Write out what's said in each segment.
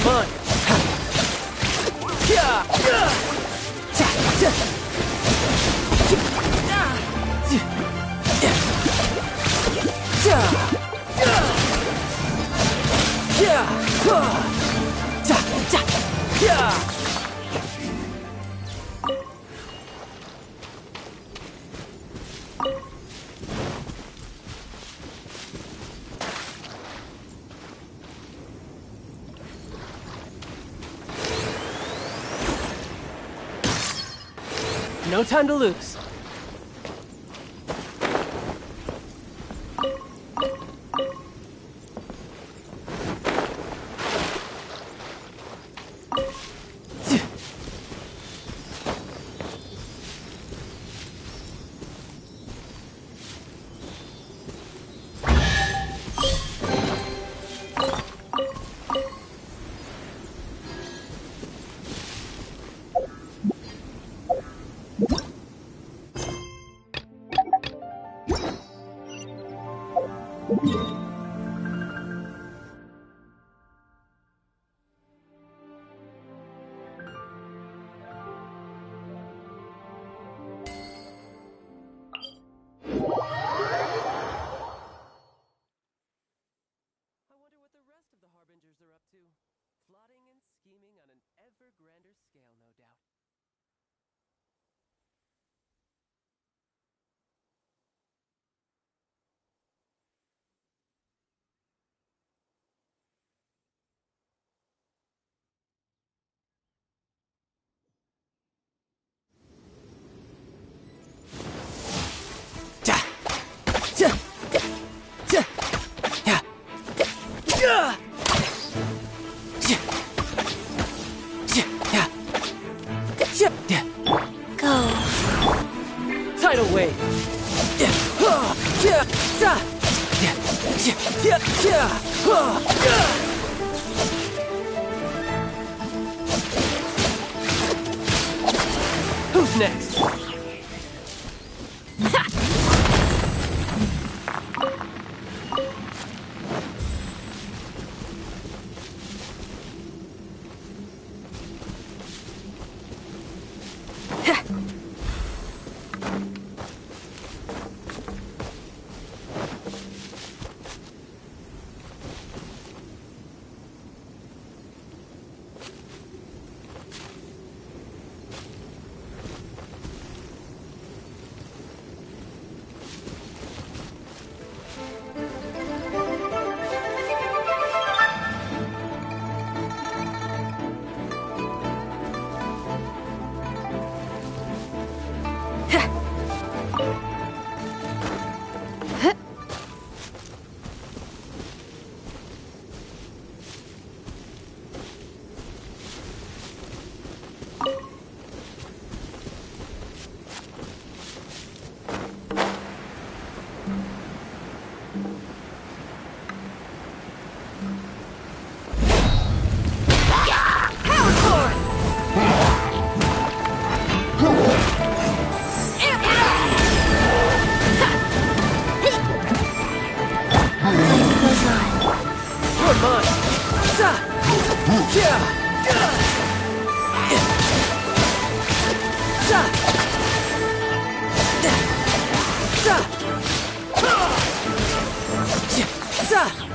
mine. No time to lose. Are up to. Plotting and scheming on an ever grander scale, no doubt. Tidal wave. Who's next?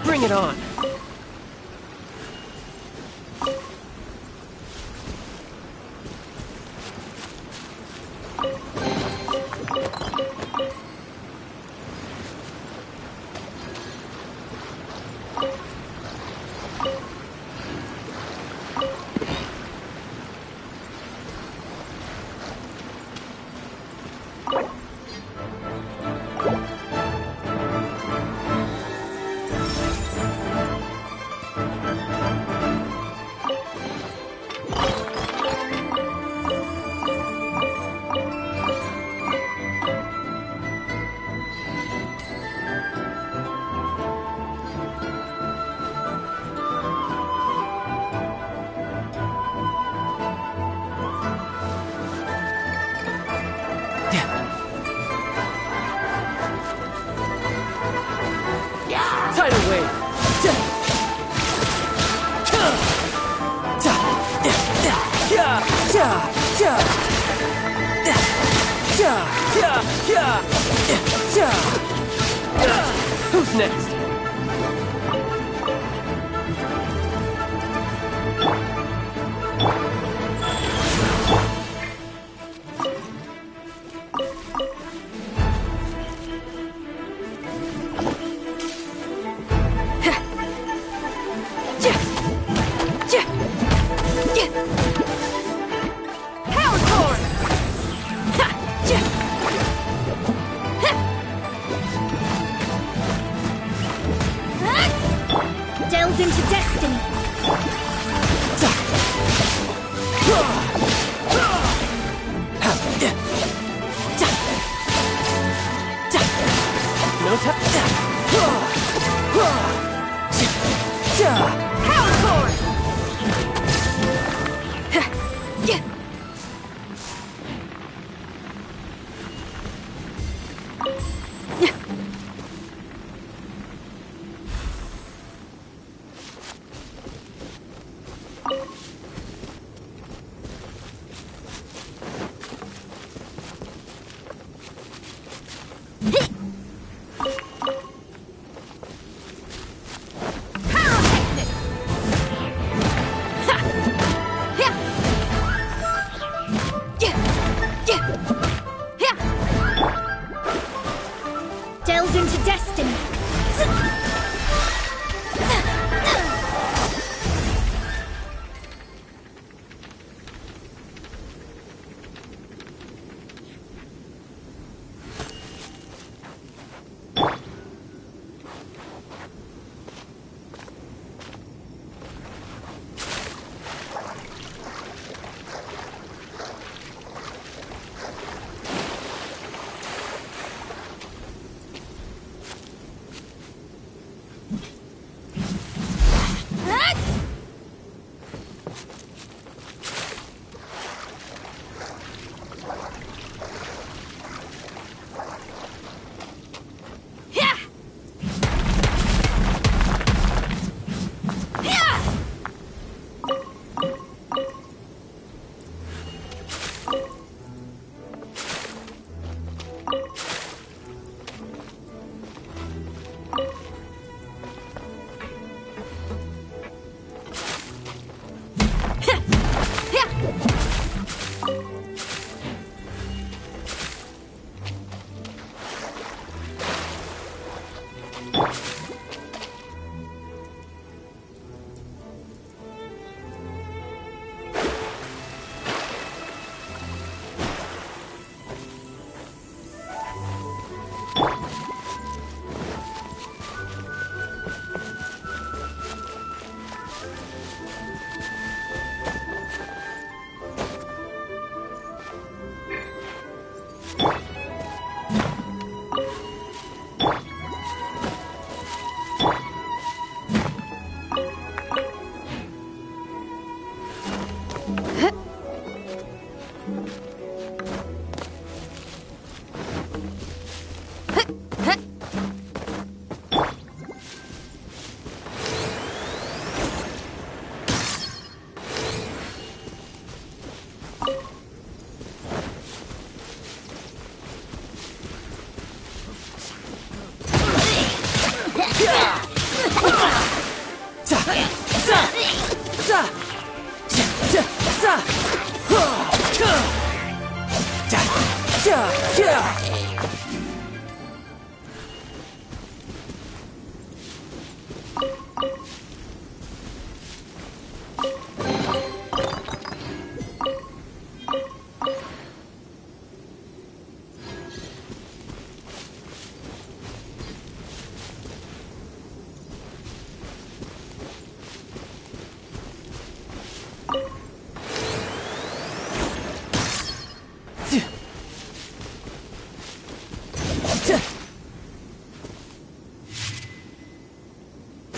Bring it on. Who's next? Delve into destiny. No time. Power core. Delve into destiny.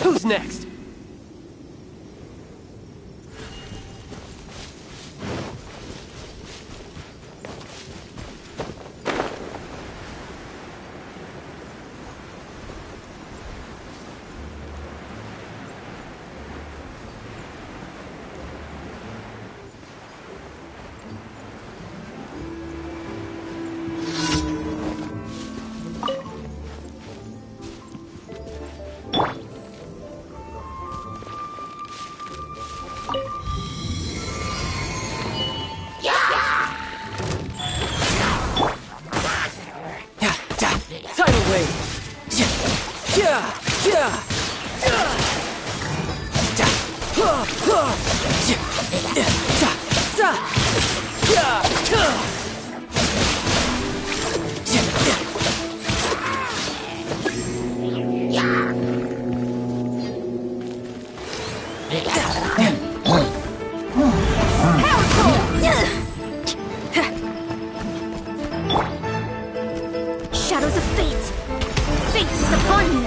Who's next? Shadows of fate! Fate is upon you!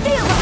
Feel the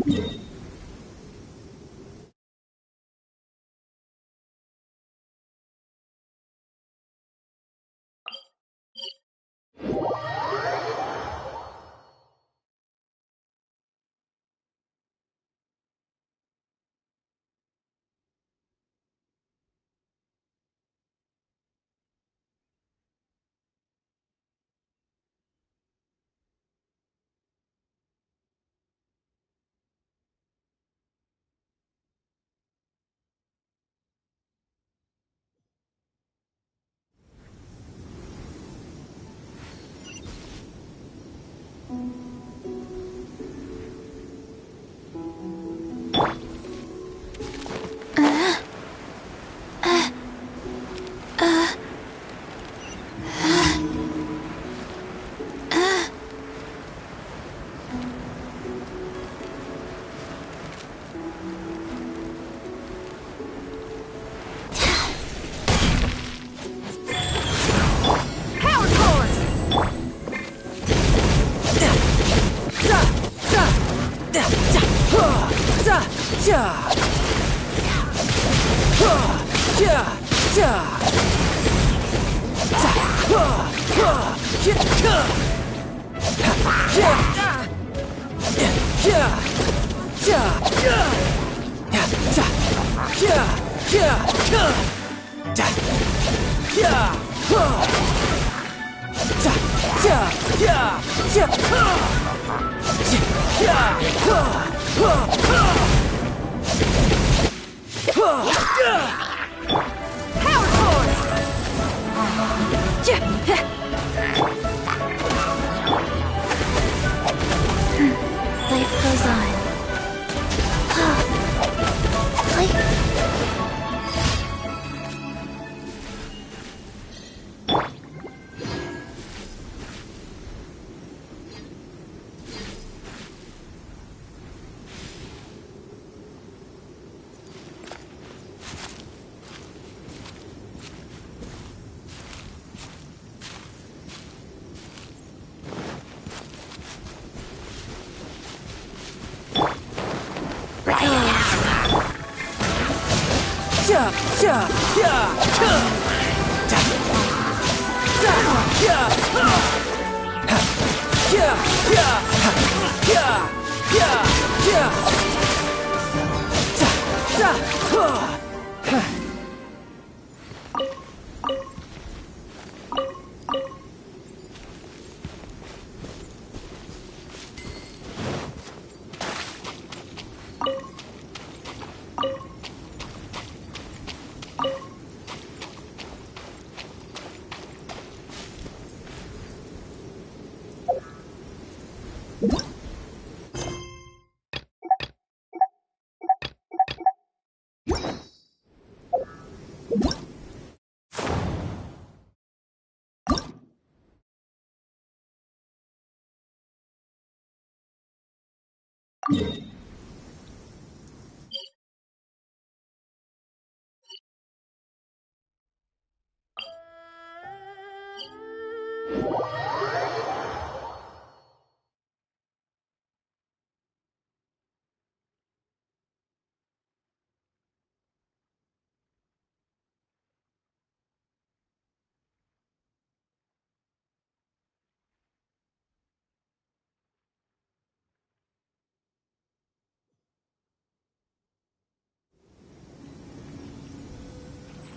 beat! Life goes on. Life goes on.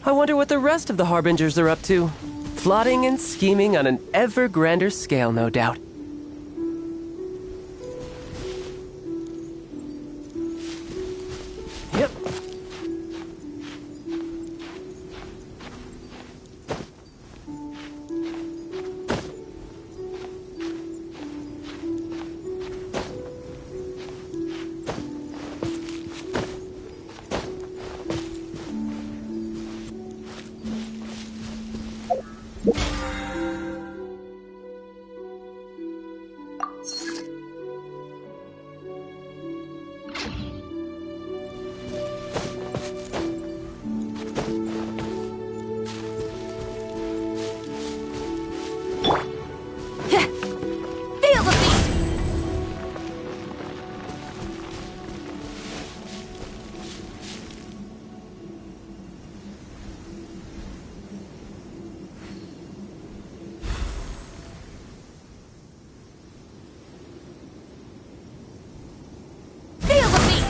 I wonder what the rest of the Harbingers are up to. Plotting and scheming on an ever grander scale, no doubt. Yep. Feel the beat! Feel the beat!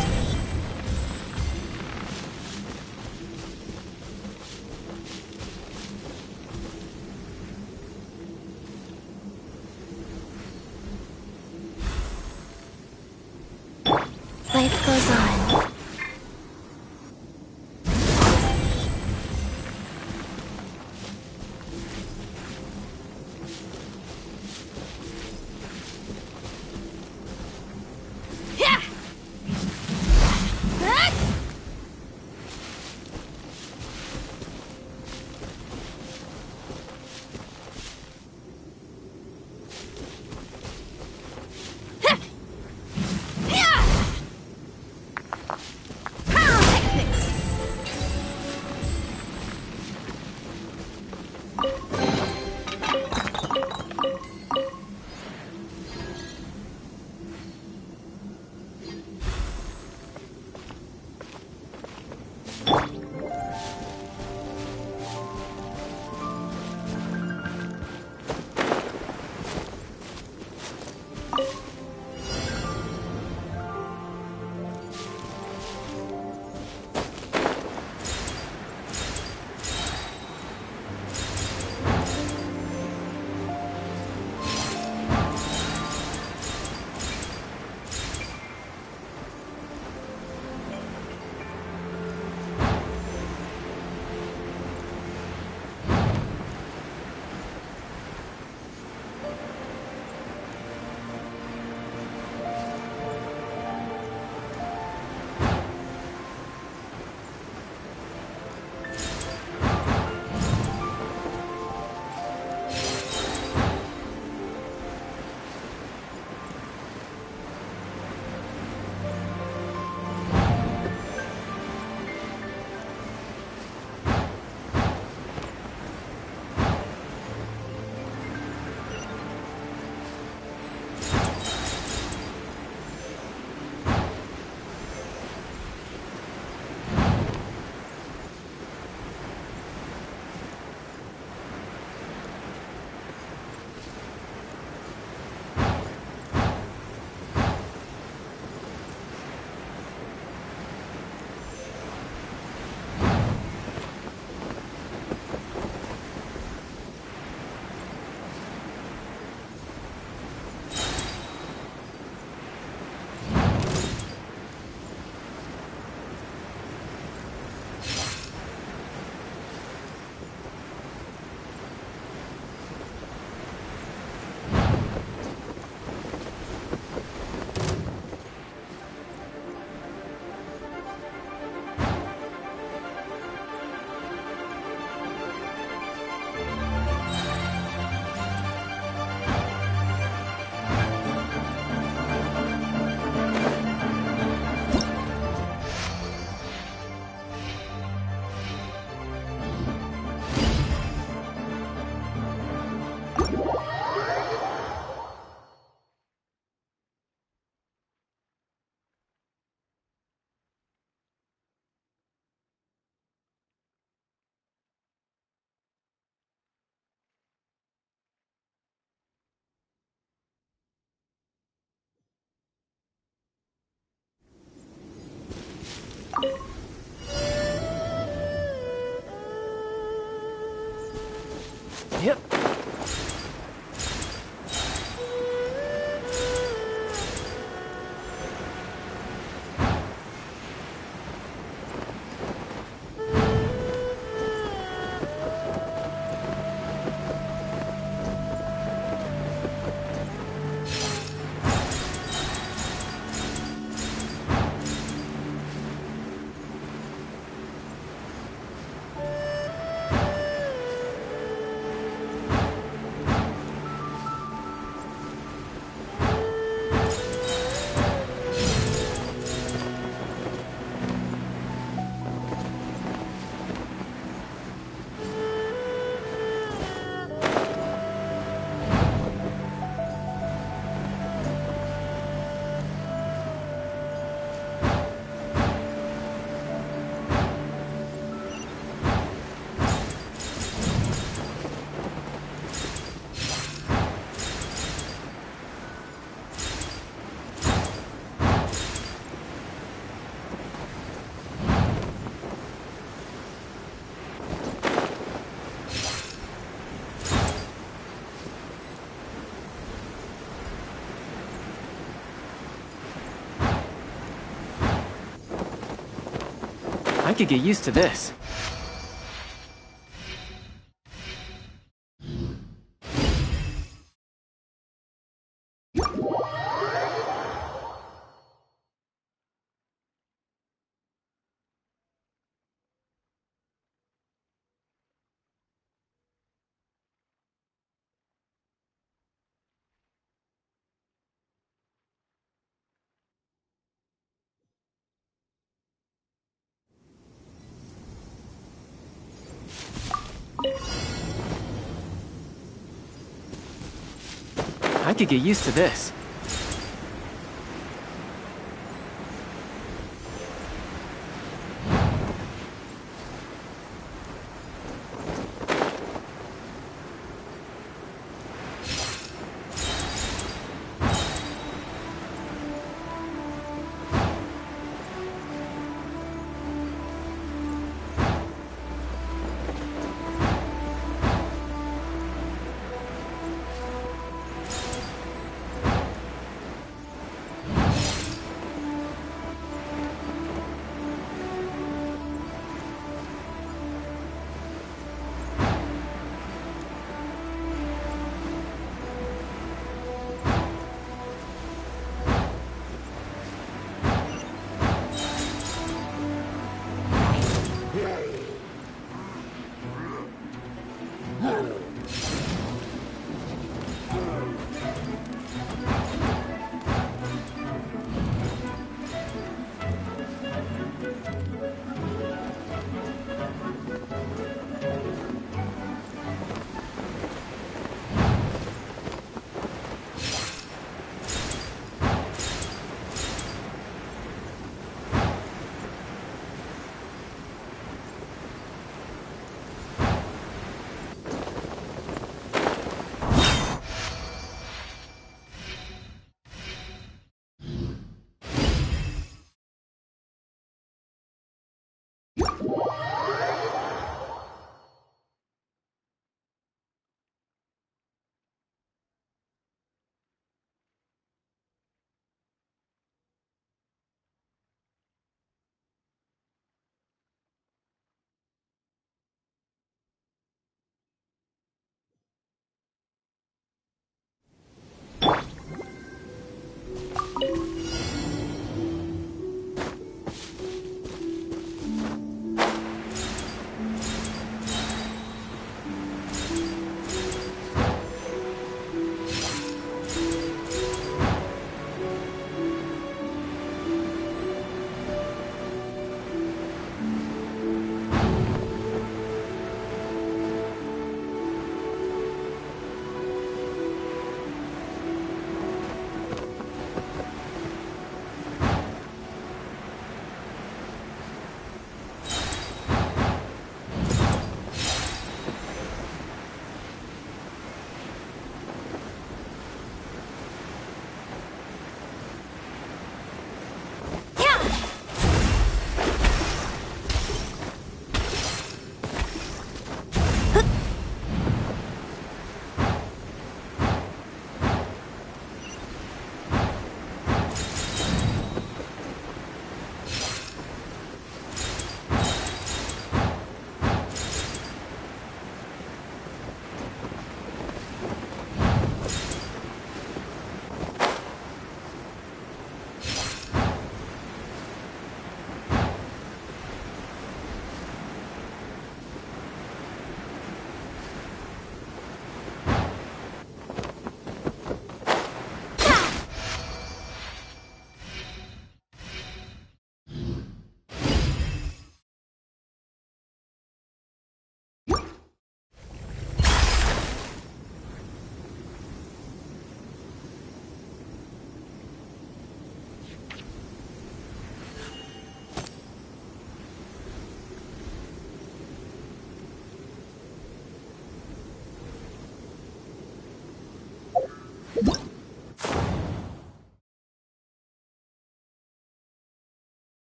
Life goes on. Yeah! Yep. I could get used to this. I could get used to this.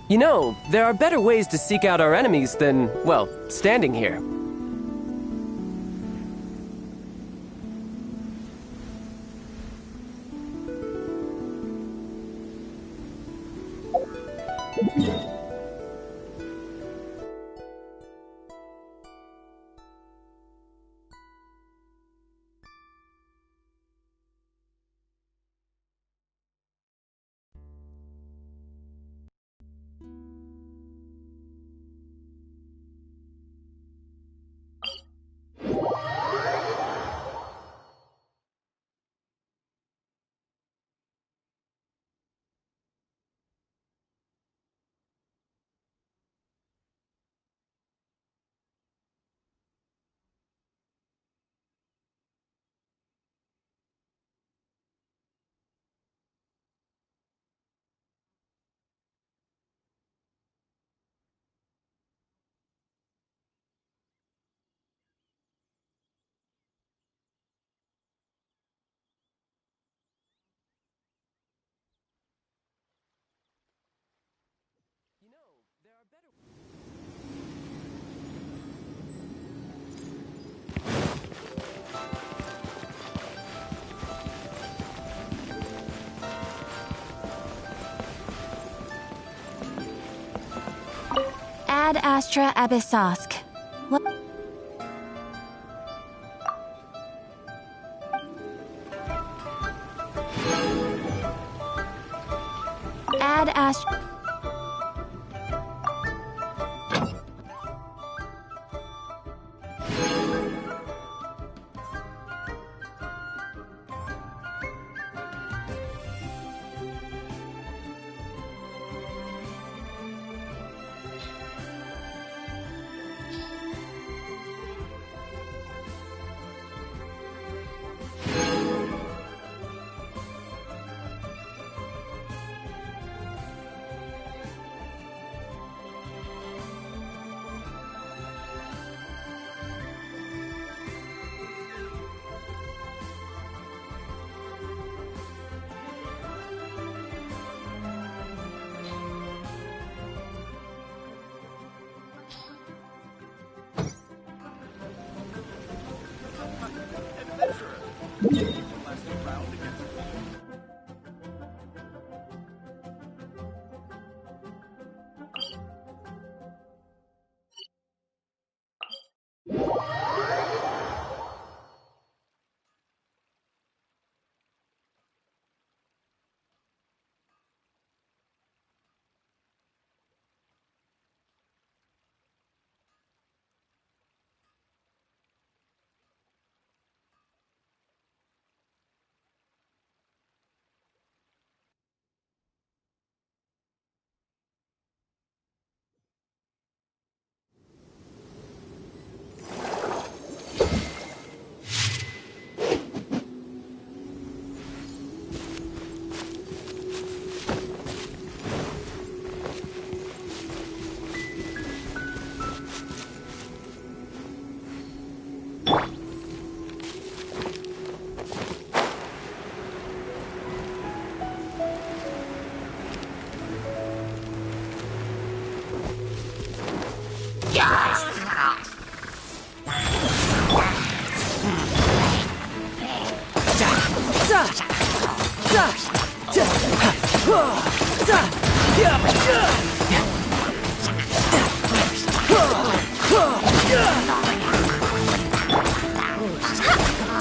You know, there are better ways to seek out our enemies than, well, standing here. You know, there are better... Ad Astra Abyssosk. What? Ad Astra.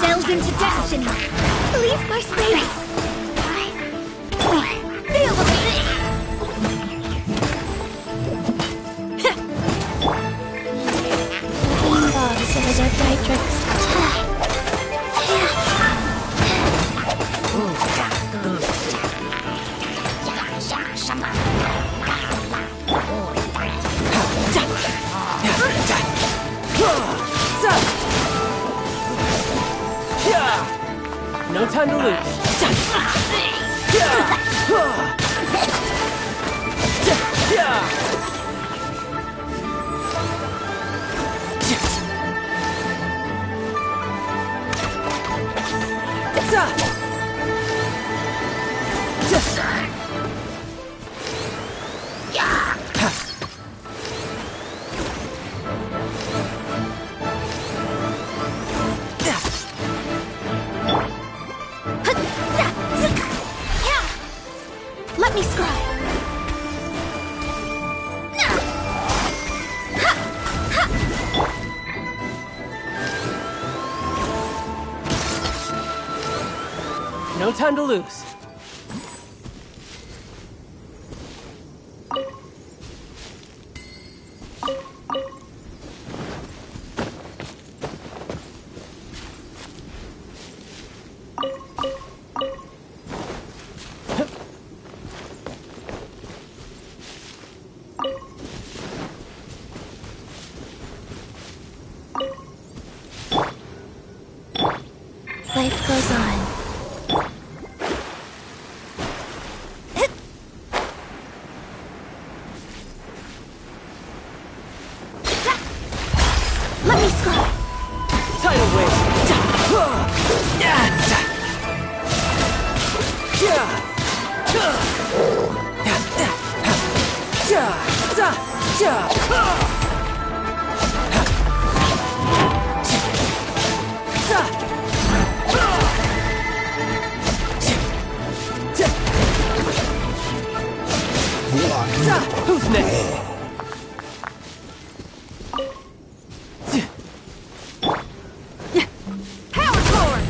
Delve into destiny. Leave my space. Feel the thoughts of a dead matrix. No time to lose. No time to lose. Life goes on. Let me scroll. Tidal wave. Who's next? Power forward.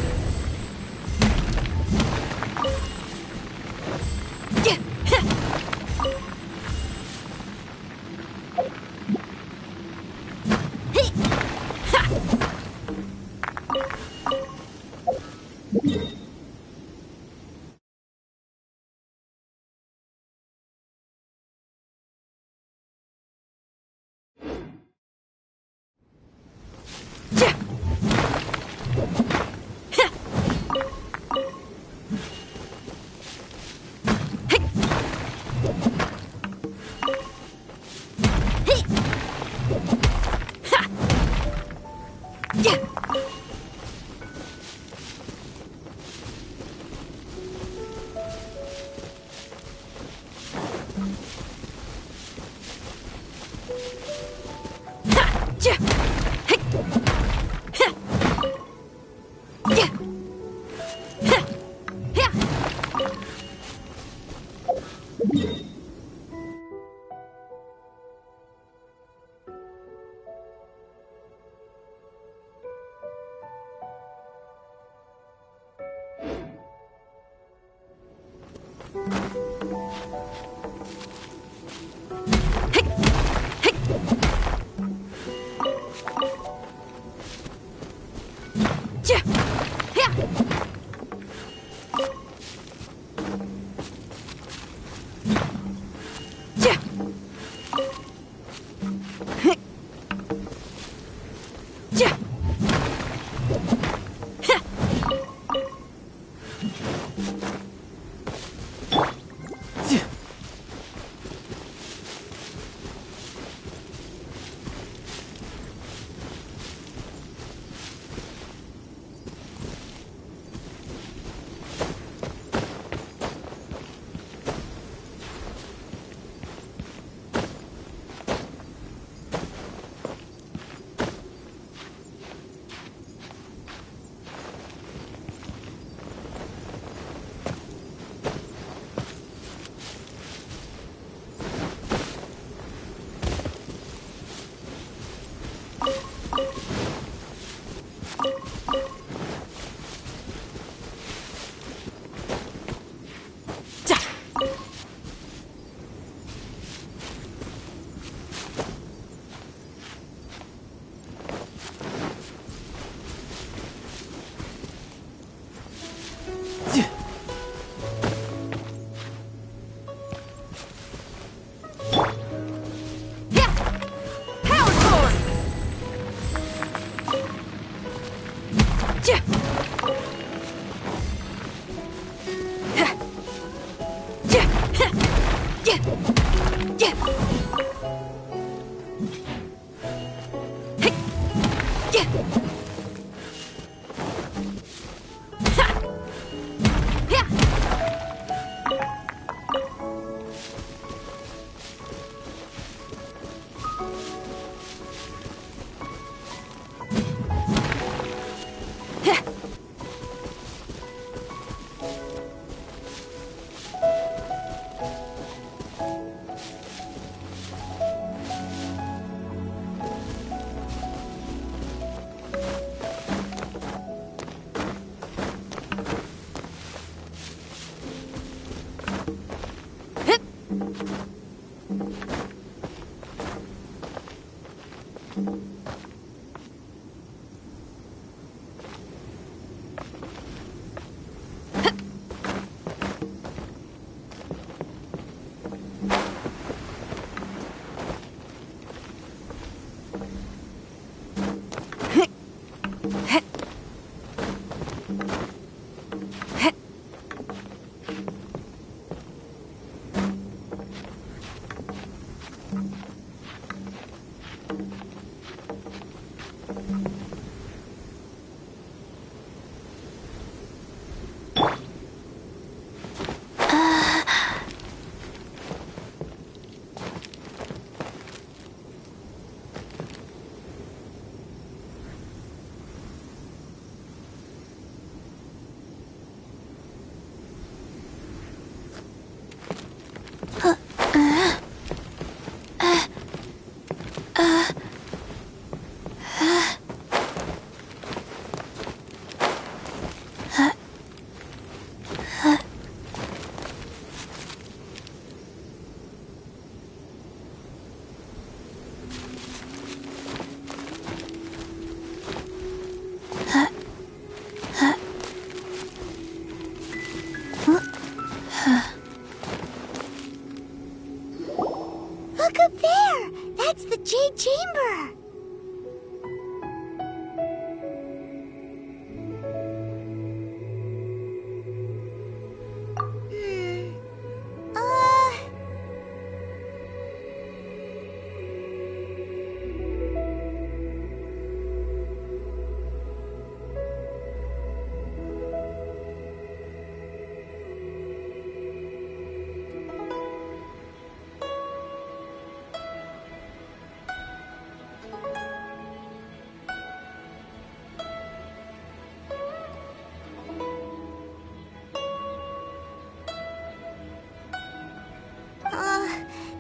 Look up there! That's the Jade Chamber!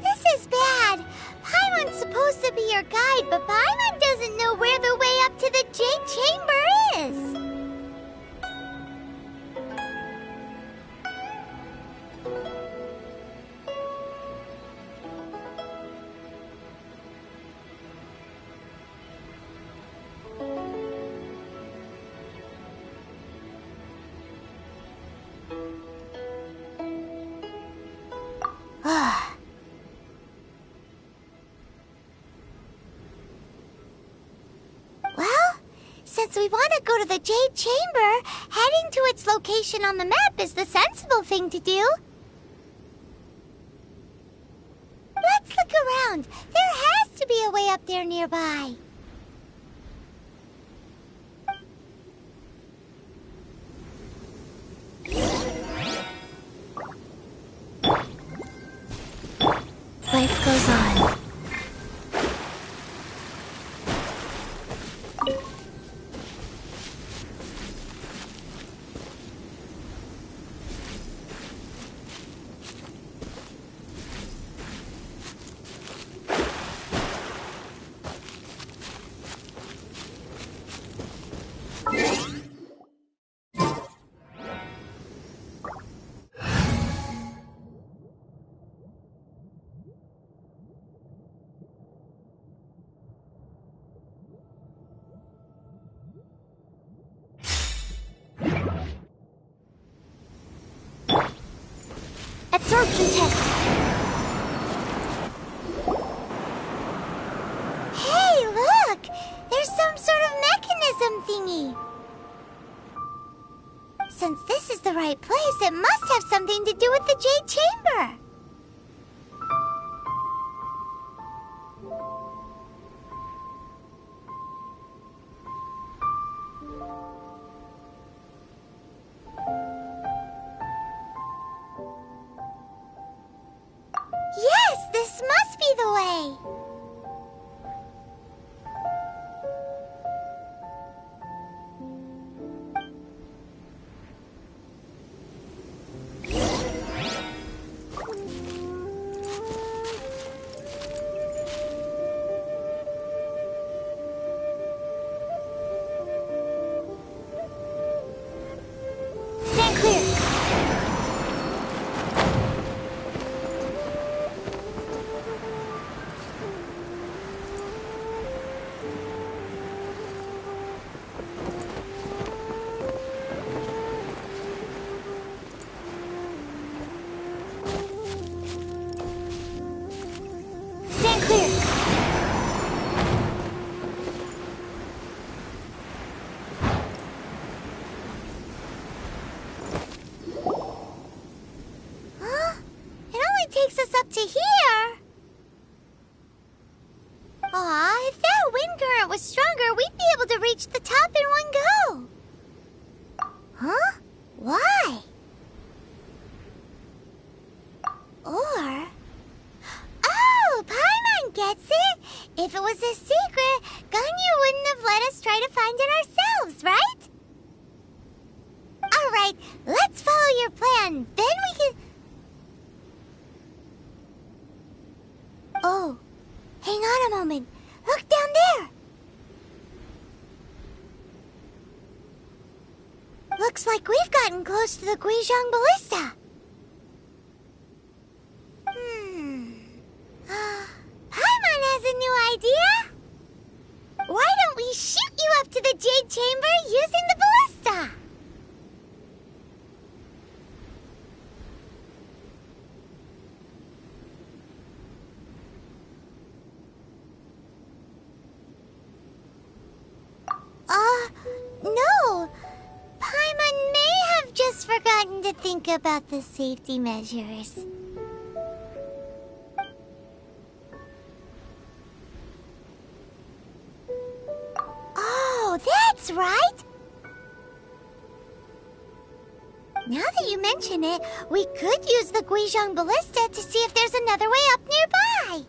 This is bad. Paimon's supposed to be your guide, but Paimon doesn't know where the way up to the Jade Chamber is. Well, since we want to go to the Jade Chamber, heading to its location on the map is the sensible thing to do. Let's look around. There has to be a way up there nearby. Life goes on. Absorption test. Hey, look! There's some sort of mechanism thingy. Since this is the right place, it must have something to do with the Jade Chamber. Yes, this must be the way. let us try to find it ourselves, right? Alright, let's follow your plan. Then we can... Oh, hang on a moment. Look down there. Looks like we've gotten close to the Guizhong Ballista. Paimon has a new idea. Why don't we shoot you up to the Jade Chamber using the ballista? No. Paimon may have just forgotten to think about the safety measures. Oh, that's right! Now that you mention it, we could use the Guizhong Ballista to see if there's another way up nearby.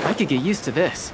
I could get used to this.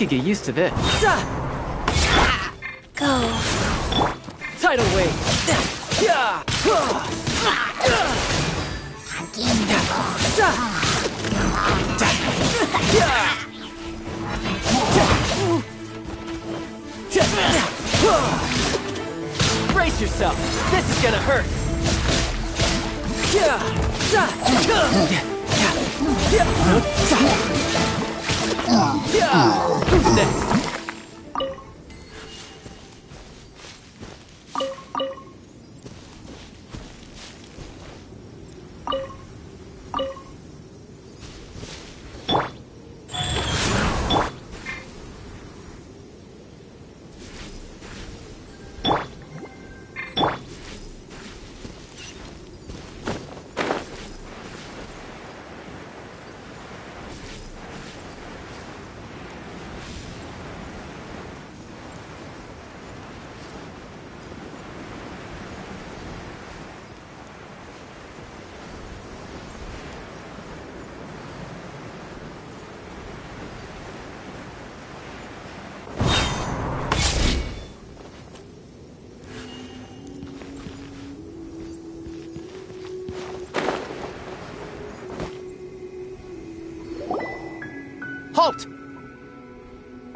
could get used to this. Go. Tidal wave. Yeah. Brace yourself. This is gonna hurt. Who's next? Halt!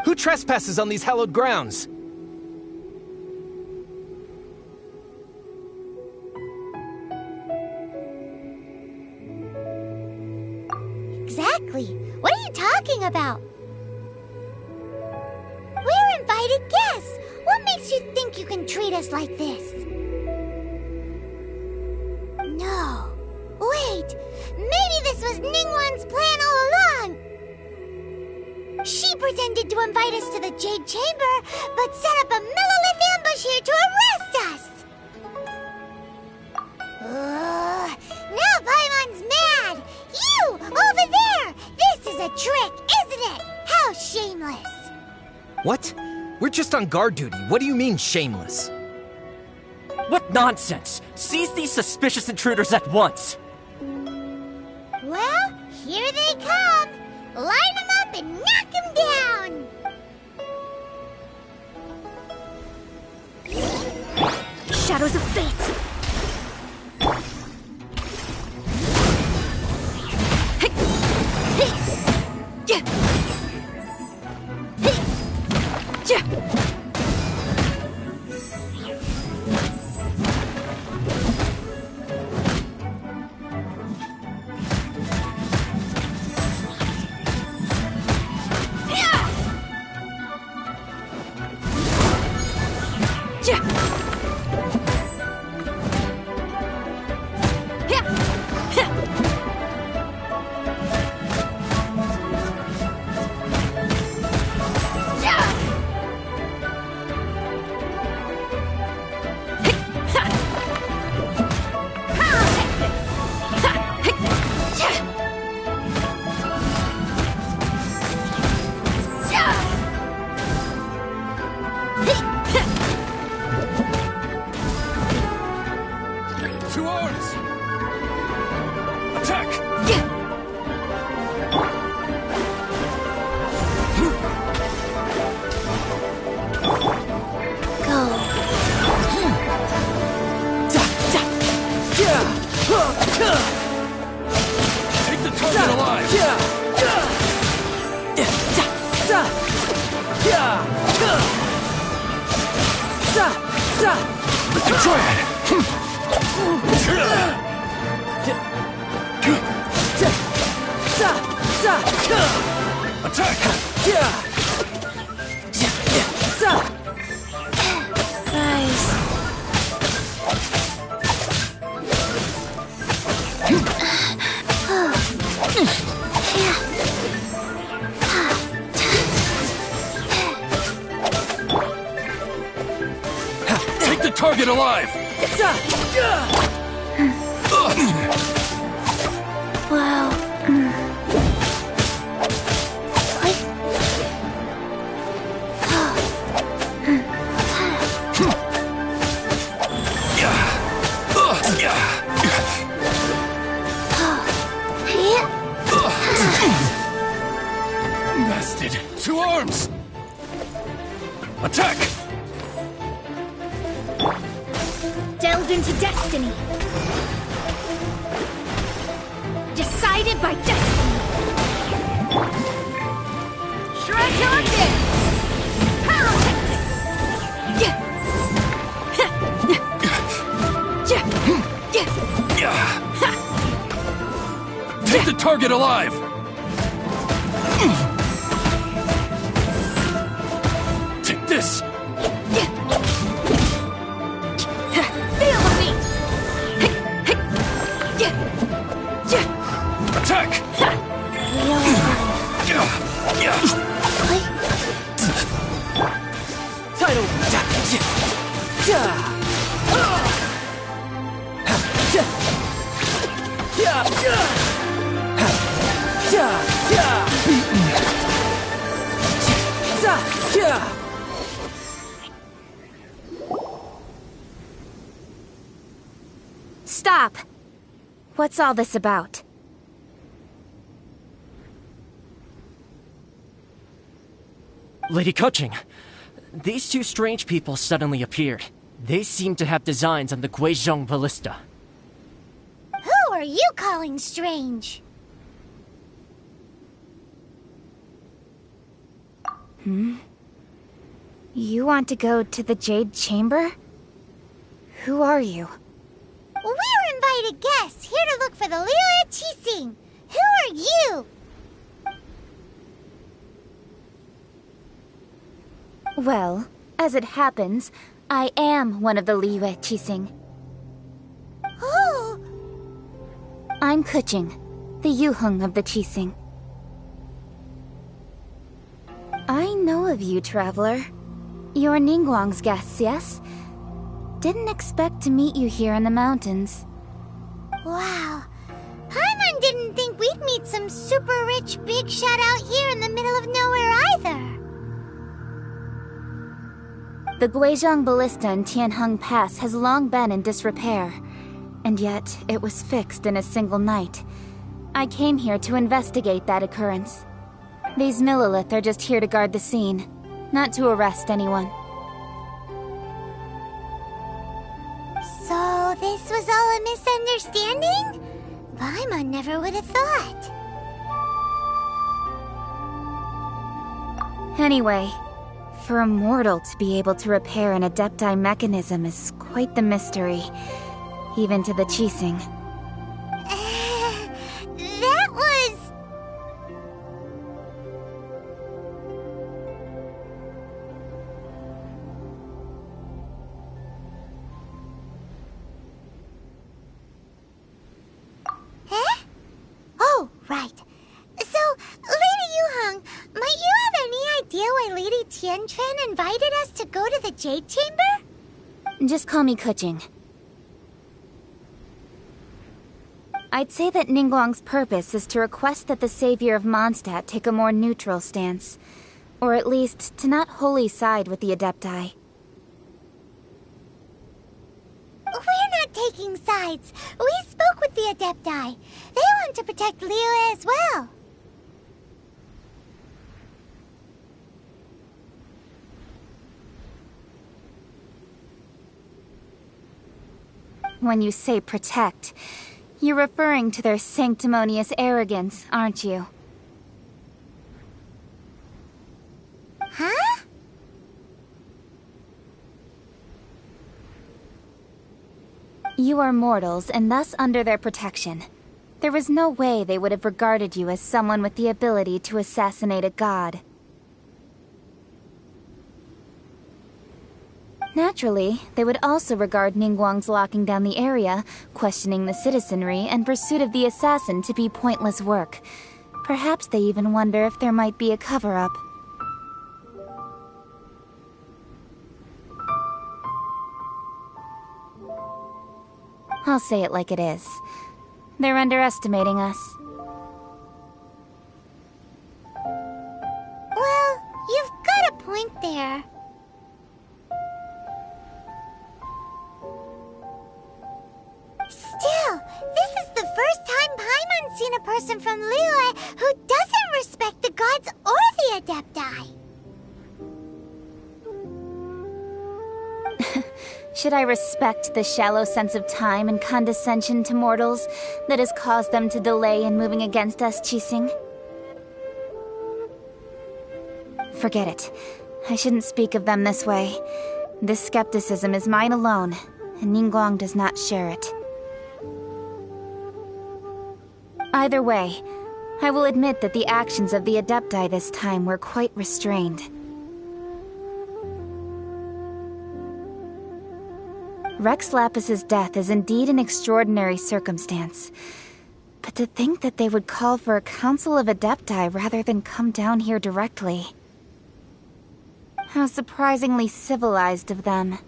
Who trespasses on these hallowed grounds? Exactly. What are you talking about? We're invited guests. What makes you think you can treat us like this? No. Wait. Maybe this was Ningguang's plan all along. She pretended to invite us to the Jade Chamber, but set up a Millilith ambush here to arrest us! Now Paimon's mad! You, over there! This is a trick, isn't it? How shameless! What? We're just on guard duty. What do you mean, shameless? What nonsense! Seize these suspicious intruders at once! Well, here they come! Line them up and knock them down! Shadows of Fate! Take the target alive! Enjoy it! Attack! Nice. Take the target alive! Wow. Bastard! 2 arms! Attack! Delved into destiny. Decided by destiny. Shred your dick! Take the target alive! Take this! Feel the beat! Attack! Tidal. Stop! What's all this about? Lady Kuching, these two strange people suddenly appeared. They seem to have designs on the Guizhong ballista. Who are you calling strange? You want to go to the Jade Chamber? Who are you? We're invited guests, here to look for the Liyue Qixing. Who are you? Well, as it happens, I am one of the Liyue Qixing. Who? I'm Kuching, the Yuheng of the Qixing. I know of you, traveler. You're Ningguang's guests, yes? Didn't expect to meet you here in the mountains. Wow. Paimon didn't think we'd meet some super rich big shot out here in the middle of nowhere either. The Guizhong Ballista in Tianheng Pass has long been in disrepair, and yet it was fixed in a single night. I came here to investigate that occurrence. These Millilith are just here to guard the scene, not to arrest anyone. So this was all a misunderstanding? Paimon never would have thought. Anyway, for a mortal to be able to repair an Adepti mechanism is quite the mystery, even to the Qixing. That was... Huh? Oh, right. So, Lady Yuheng, might you have any idea why Lady Tianquan invited us to go to the Jade Chamber? Just call me Kuching. I'd say that Ningguang's purpose is to request that the savior of Mondstadt take a more neutral stance. Or at least, to not wholly side with the Adepti. We're not taking sides. We spoke with the Adepti. They want to protect Liyue as well. When you say protect, you're referring to their sanctimonious arrogance, aren't you? Huh? You are mortals, and thus under their protection. There was no way they would have regarded you as someone with the ability to assassinate a god. Naturally, they would also regard Ningguang's locking down the area, questioning the citizenry, and pursuit of the assassin to be pointless work. Perhaps they even wonder if there might be a cover-up. I'll say it like it is. They're underestimating us. Well, you've got a point there. Still, this is the first time Paimon's seen a person from Liyue who doesn't respect the gods or the Adepti. Should I respect the shallow sense of time and condescension to mortals that has caused them to delay in moving against us, Qixing? Forget it. I shouldn't speak of them this way. This skepticism is mine alone, and Ningguang does not share it. Either way, I will admit that the actions of the Adepti this time were quite restrained. Rex Lapis's death is indeed an extraordinary circumstance. But to think that they would call for a council of Adepti rather than come down here directly. How surprisingly civilized of them.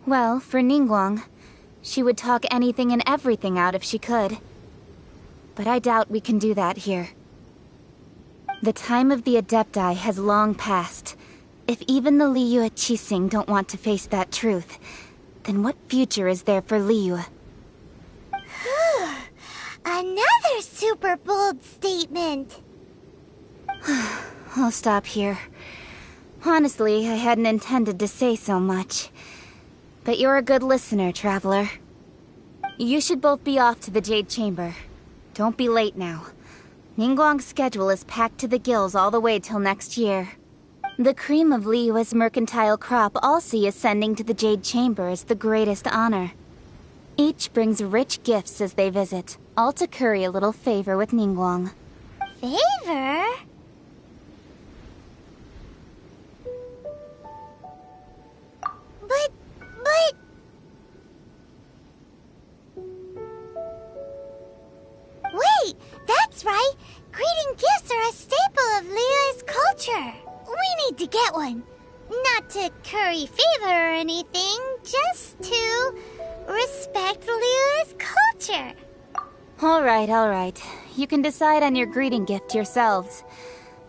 Well, for Ningguang, she would talk anything and everything out if she could. But I doubt we can do that here. The time of the Adepti has long passed. If even the Liyue Qixing don't want to face that truth, then what future is there for Liyue? Another super bold statement. I'll stop here. Honestly, I hadn't intended to say so much. But you're a good listener, Traveler. You should both be off to the Jade Chamber. Don't be late now. Ningguang's schedule is packed to the gills all the way till next year. The cream of Liyue's mercantile crop all see ascending to the Jade Chamber as the greatest honor. Each brings rich gifts as they visit, all to curry a little favor with Ningguang. Favor? But... Wait, that's right! Greeting gifts are a staple of Liyue's culture. We need to get one. Not to curry favor or anything, just to respect Liyue's culture. Alright. You can decide on your greeting gift yourselves.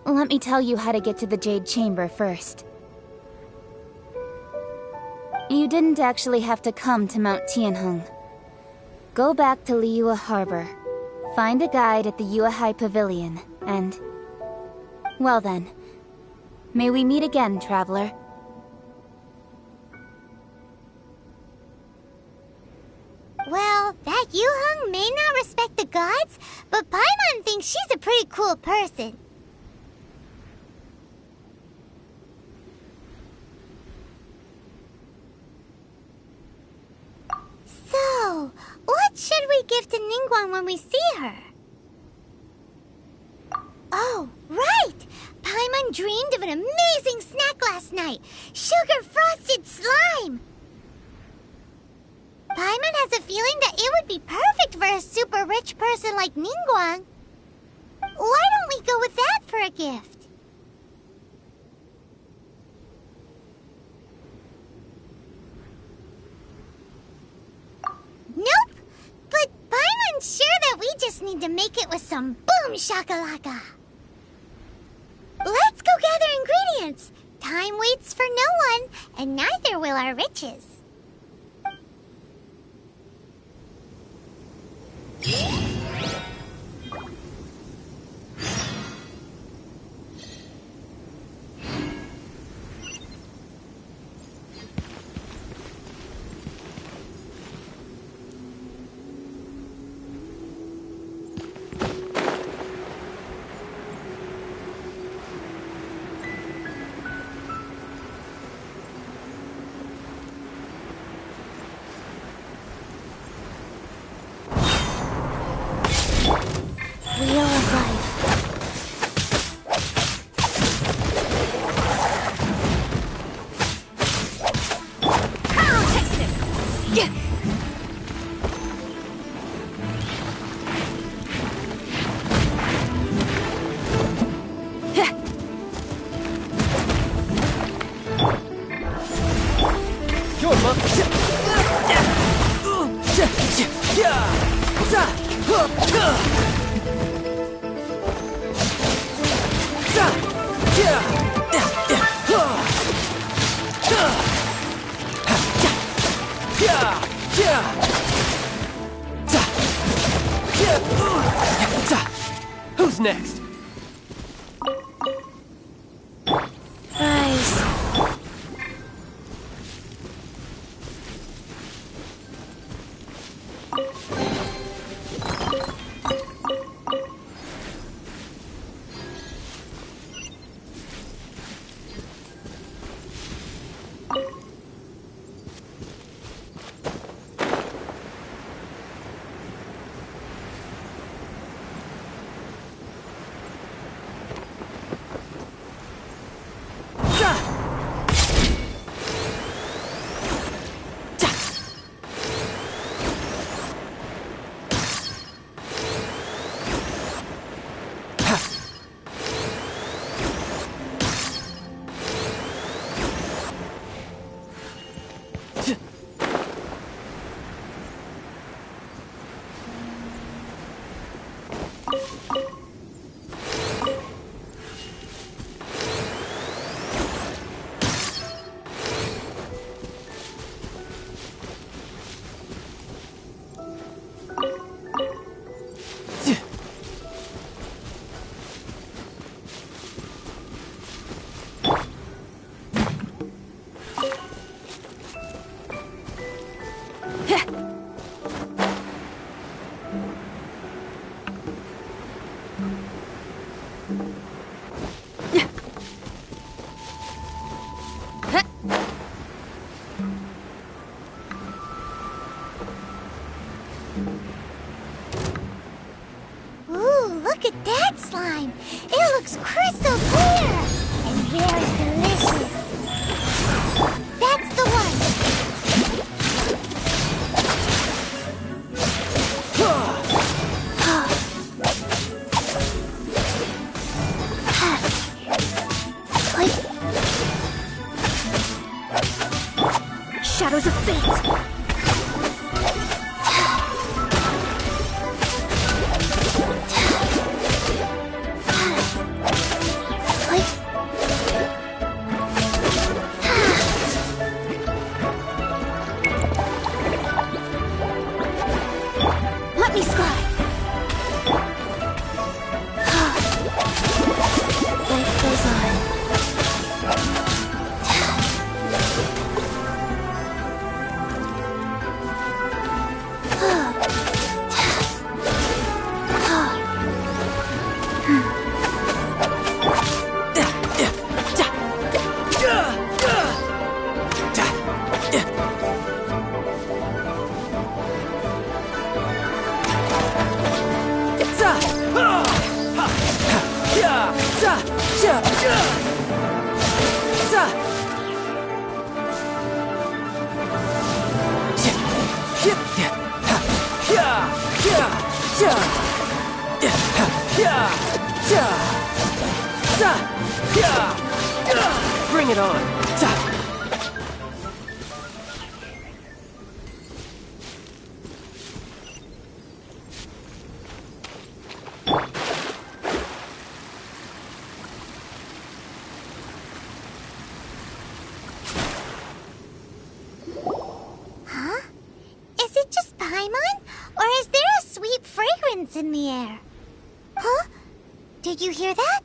Let me tell you how to get to the Jade Chamber first. You didn't actually have to come to Mount Tianheng. Go back to Liyue Harbor. Find a guide at the Yuehai Pavilion, and... Well then. May we meet again, Traveler. Well, that Yuheng may not respect the gods, but Paimon thinks she's a pretty cool person. So, what should we give to Ningguang when we see her? Oh, right! Paimon dreamed of an amazing snack last night! Sugar-frosted slime! Paimon has a feeling that it would be perfect for a super rich person like Ningguang. Why don't we go with that for a gift? Nope! But Paimon's sure that we just need to make it with some boom shakalaka. Let's go gather ingredients. Time waits for no one, and neither will our riches. Wheel of Life. Who's next? Rise. Ooh, look at that slime. It looks crystal clear and very delicious. That's the one. Shadows of fate. Let me slide. Life goes on. Bring it on. Huh? Is it just Paimon? Or is there a sweet fragrance in the air? Huh? Did you hear that?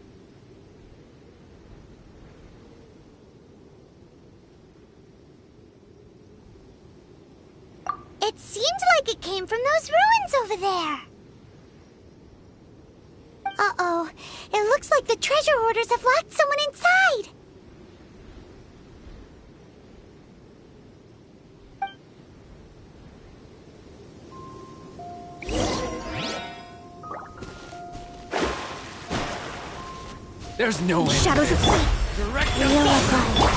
It seemed like it came from those ruins over there. Uh-oh. It looks like the treasure hoarders have locked someone inside. There's no way. Shadows of fate. Direct Real life.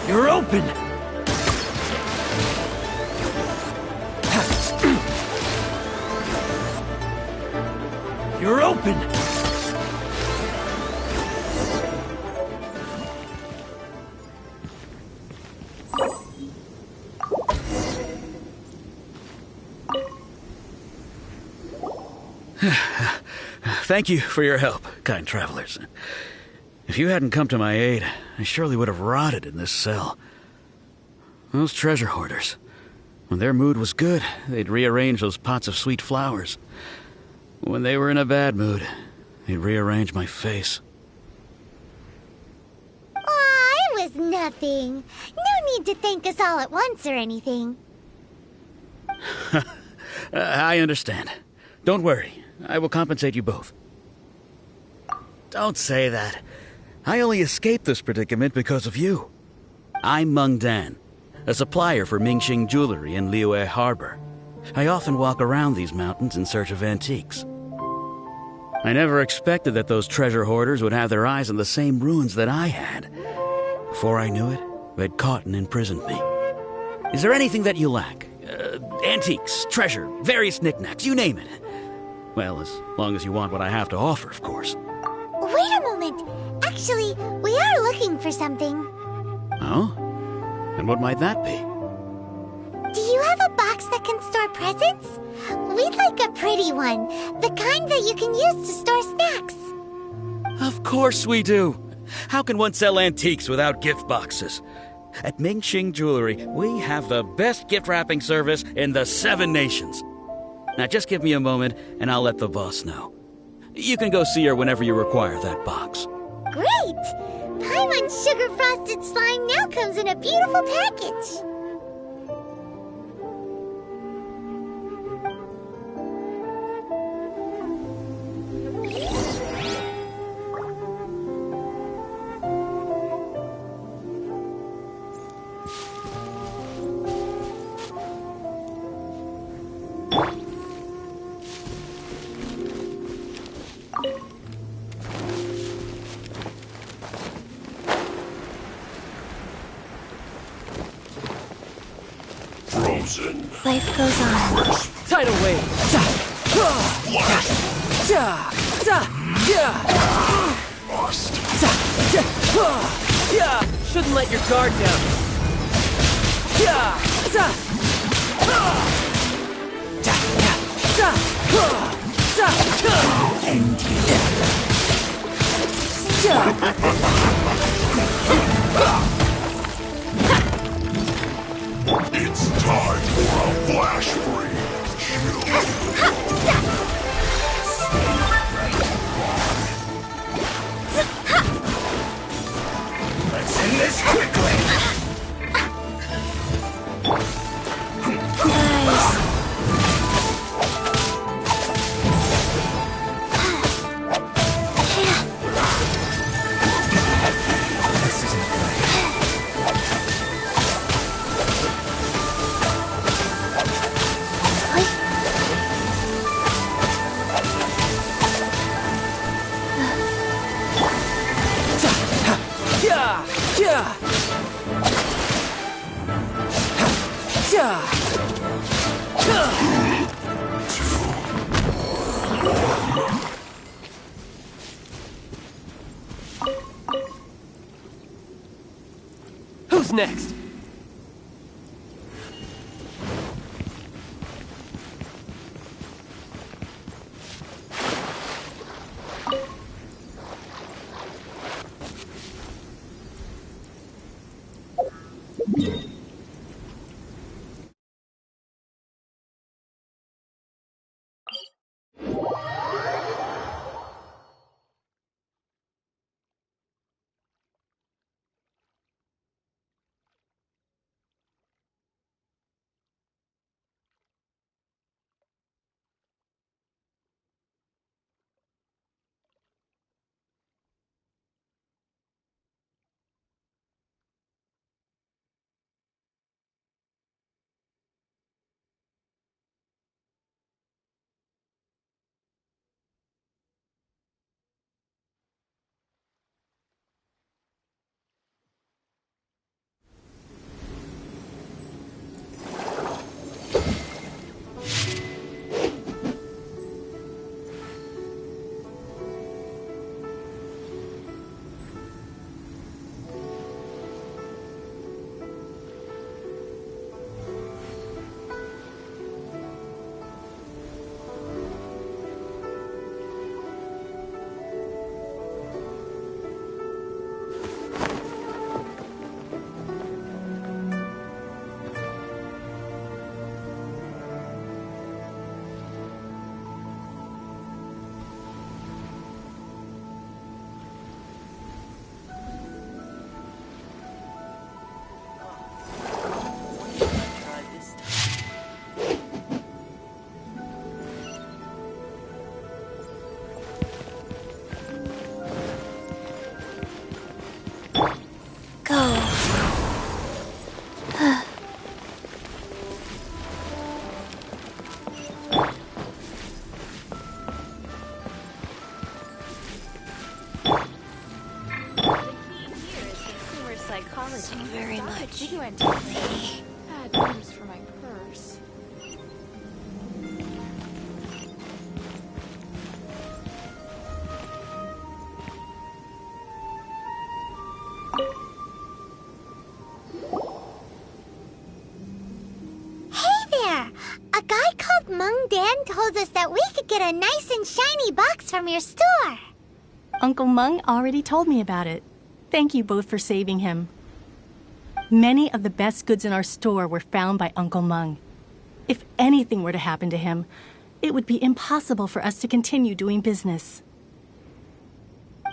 You're open! You're open! Thank you for your help, kind travelers. If you hadn't come to my aid, I surely would have rotted in this cell. Those treasure hoarders, when their mood was good, they'd rearrange those pots of sweet flowers. When they were in a bad mood, they'd rearrange my face. Aw, it was nothing. No need to thank us all at once or anything. I understand. Don't worry. I will compensate you both. Don't say that. I only escaped this predicament because of you. I'm Meng Dan, a supplier for Mingxing Jewelry in Liyue Harbor. I often walk around these mountains in search of antiques. I never expected that those treasure hoarders would have their eyes on the same ruins that I had. Before I knew it, they'd caught and imprisoned me. Is there anything that you lack? Antiques, treasure, various knickknacks, you name it. Well, as long as you want what I have to offer, of course. Wait a moment. Actually, we are looking for something. Oh? And what might that be? Do you have a box that can store presents? We'd like a pretty one. The kind that you can use to store snacks. Of course we do. How can one sell antiques without gift boxes? At Mingxing Jewelry, we have the best gift wrapping service in the 7 nations. Now just give me a moment, and I'll let the boss know. You can go see her whenever you require that box. Great! Paimon Sugar Frosted Slime now comes in a beautiful package. Life goes on. Tidal wave! Shouldn't let your guard down. It's time for a flash freeze. Let's end this quickly. This isn't good. Who's next? so very much, You went lady. bad news for my purse. Hey there! A guy called Mung Dan told us that we could get a nice and shiny box from your store. Uncle Mung already told me about it. Thank you both for saving him. Many of the best goods in our store were found by Uncle Mung. If anything were to happen to him, it would be impossible for us to continue doing business.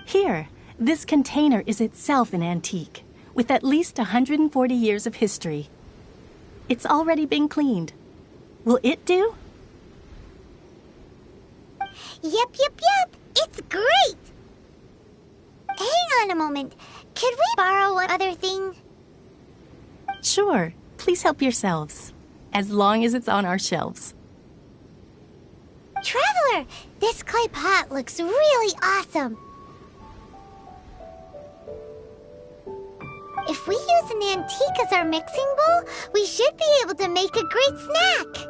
Here, this container is itself an antique, with at least 140 years of history. It's already been cleaned. Will it do? Yep. It's great! Hang on a moment. Could we borrow one other thing? Sure. Please help yourselves, as long as it's on our shelves. Traveler, this clay pot looks really awesome. If we use an antique as our mixing bowl, we should be able to make a great snack.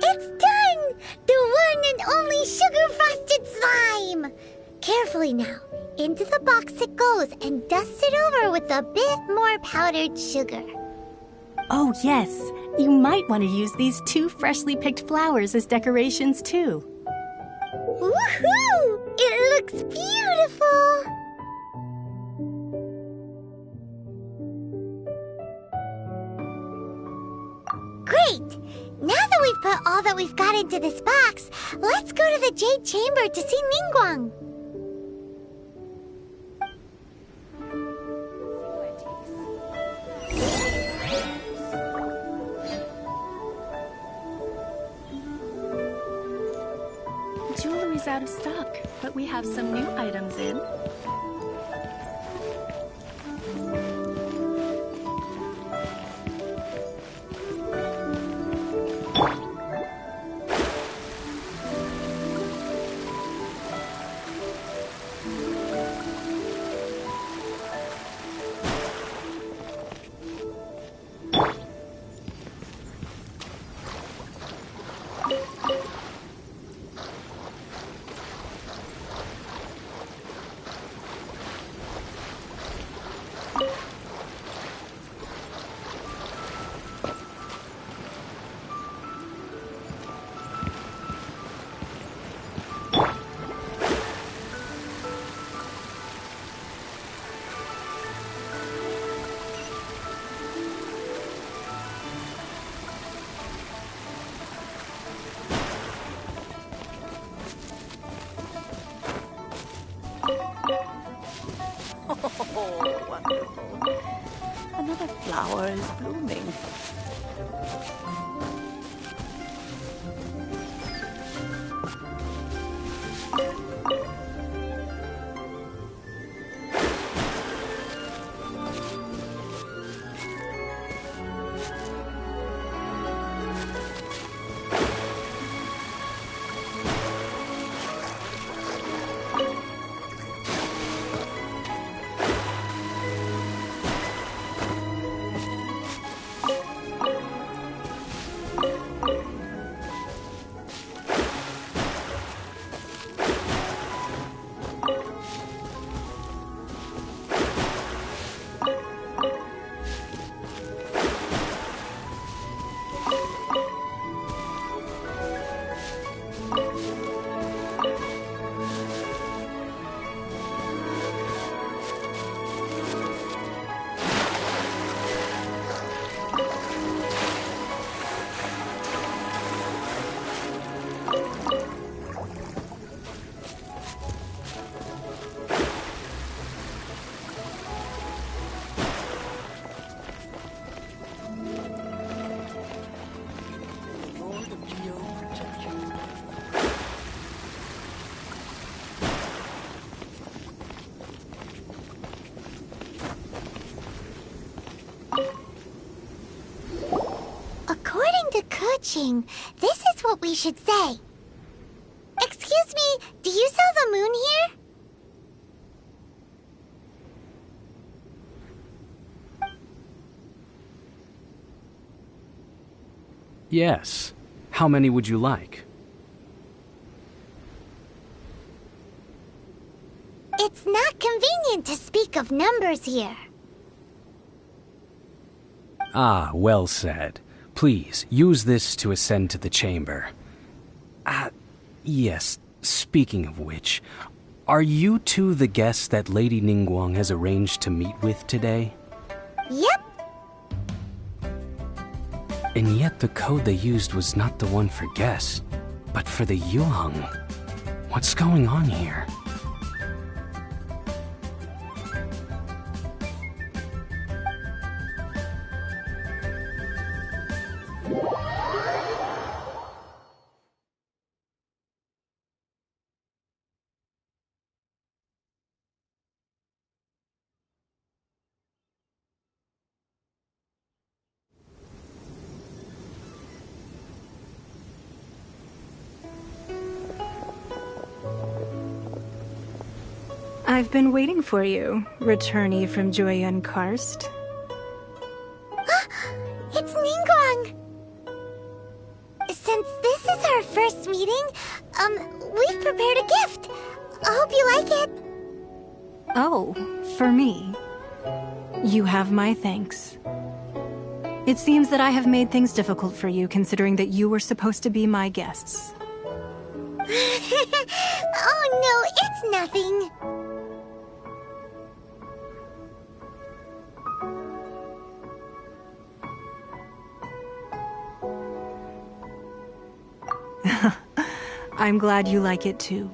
It's done! The one and only sugar-frosted slime! Carefully now. Into the box it goes and dust it over with a bit more powdered sugar. Oh, yes. You might want to use these 2 freshly picked flowers as decorations, too. Woohoo! It looks beautiful! Great! Now that we've put all that we've got into this box, let's go to the Jade Chamber to see Ningguang. Jewelry's out of stock, but we have some new items in. Oh, wonderful. Another flower is blooming. This is what we should say. Excuse me, do you sell the moon here? Yes. How many would you like? It's not convenient to speak of numbers here. Ah, well said. Please, use this to ascend to the chamber. Yes, speaking of which, are you two the guests that Lady Ningguang has arranged to meet with today? Yep. And yet the code they used was not the one for guests, but for the Yuheng. What's going on here? I've been waiting for you, returnee from Joyun Karst. It's Ningguang! Since this is our first meeting, we've prepared a gift. I hope you like it. Oh, for me. You have my thanks. It seems that I have made things difficult for you, considering that you were supposed to be my guests. Oh no, it's nothing. I'm glad you like it too.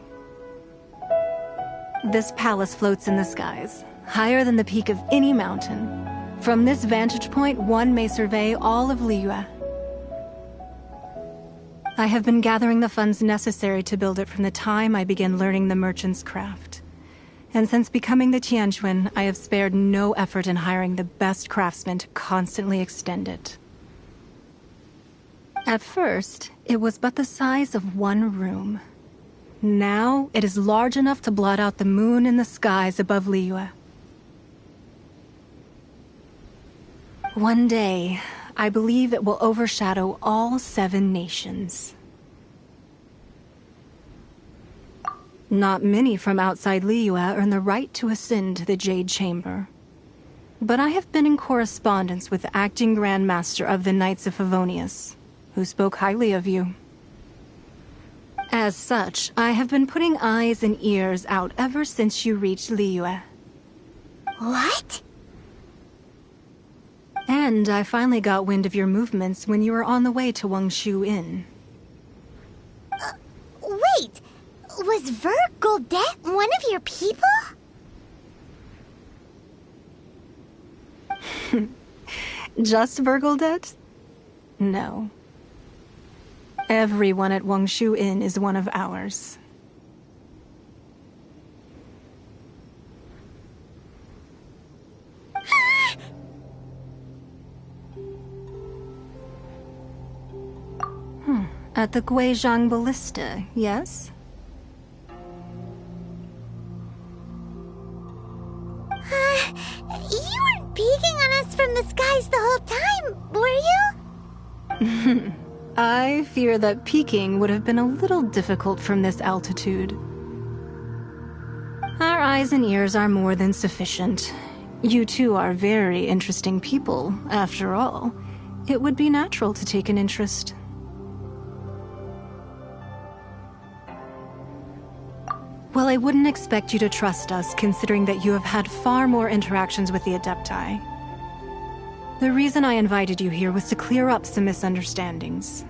This palace floats in the skies, higher than the peak of any mountain. From this vantage point, one may survey all of Liyue. I have been gathering the funds necessary to build it from the time I began learning the merchant's craft. And since becoming the Tianjuan, I have spared no effort in hiring the best craftsmen to constantly extend it. At first, it was but the size of one room. Now, it is large enough to blot out the moon in the skies above Liyue. One day, I believe it will overshadow all 7 nations. Not many from outside Liyue earn the right to ascend to the Jade Chamber. But I have been in correspondence with the acting Grand Master of the Knights of Favonius, who spoke highly of you. As such, I have been putting eyes and ears out ever since you reached Liyue. What? And I finally got wind of your movements when you were on the way to Wangshu Inn. Wait! Was Vergoldet one of your people? Just Vergoldet? No. Everyone at Wangshu Inn is one of ours. At the Guizhang Ballista, yes? You weren't peeking on us from the skies the whole time, were you? I fear that peeking would have been a little difficult from this altitude. Our eyes and ears are more than sufficient. You two are very interesting people, after all. It would be natural to take an interest. Well, I wouldn't expect you to trust us, considering that you have had far more interactions with the Adepti. The reason I invited you here was to clear up some misunderstandings.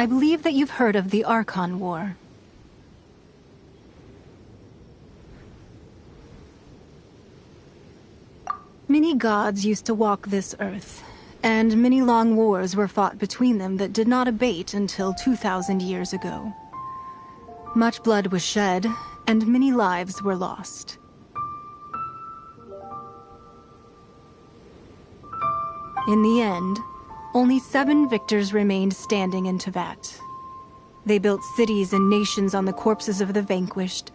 I believe that you've heard of the Archon War. Many gods used to walk this earth, and many long wars were fought between them that did not abate until 2,000 years ago. Much blood was shed, and many lives were lost. In the end, only 7 victors remained standing in Teyvat. They built cities and nations on the corpses of the vanquished,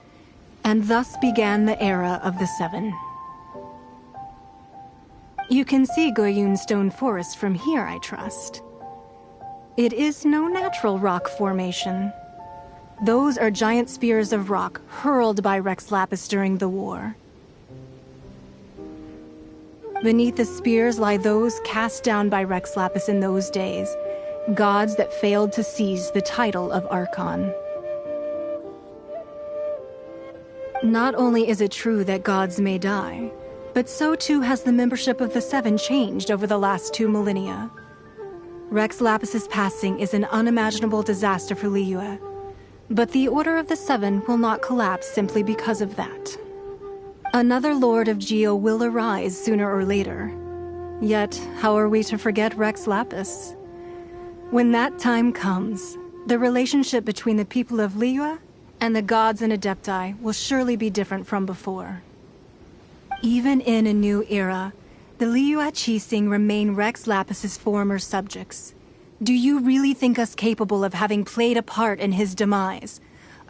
and thus began the era of the 7. You can see Goyun Stone Forest from here, I trust. It is no natural rock formation. Those are giant spears of rock hurled by Rex Lapis during the war. Beneath the spears lie those cast down by Rex Lapis in those days, gods that failed to seize the title of Archon. Not only is it true that gods may die, but so too has the membership of the 7 changed over the last 2 millennia. Rex Lapis's passing is an unimaginable disaster for Liyue, but the Order of the 7 will not collapse simply because of that. Another Lord of Geo will arise sooner or later. Yet, how are we to forget Rex Lapis? When that time comes, the relationship between the people of Liyue and the gods and Adepti will surely be different from before. Even in a new era, the Liyue Qixing remain Rex Lapis's former subjects. Do you really think us capable of having played a part in his demise?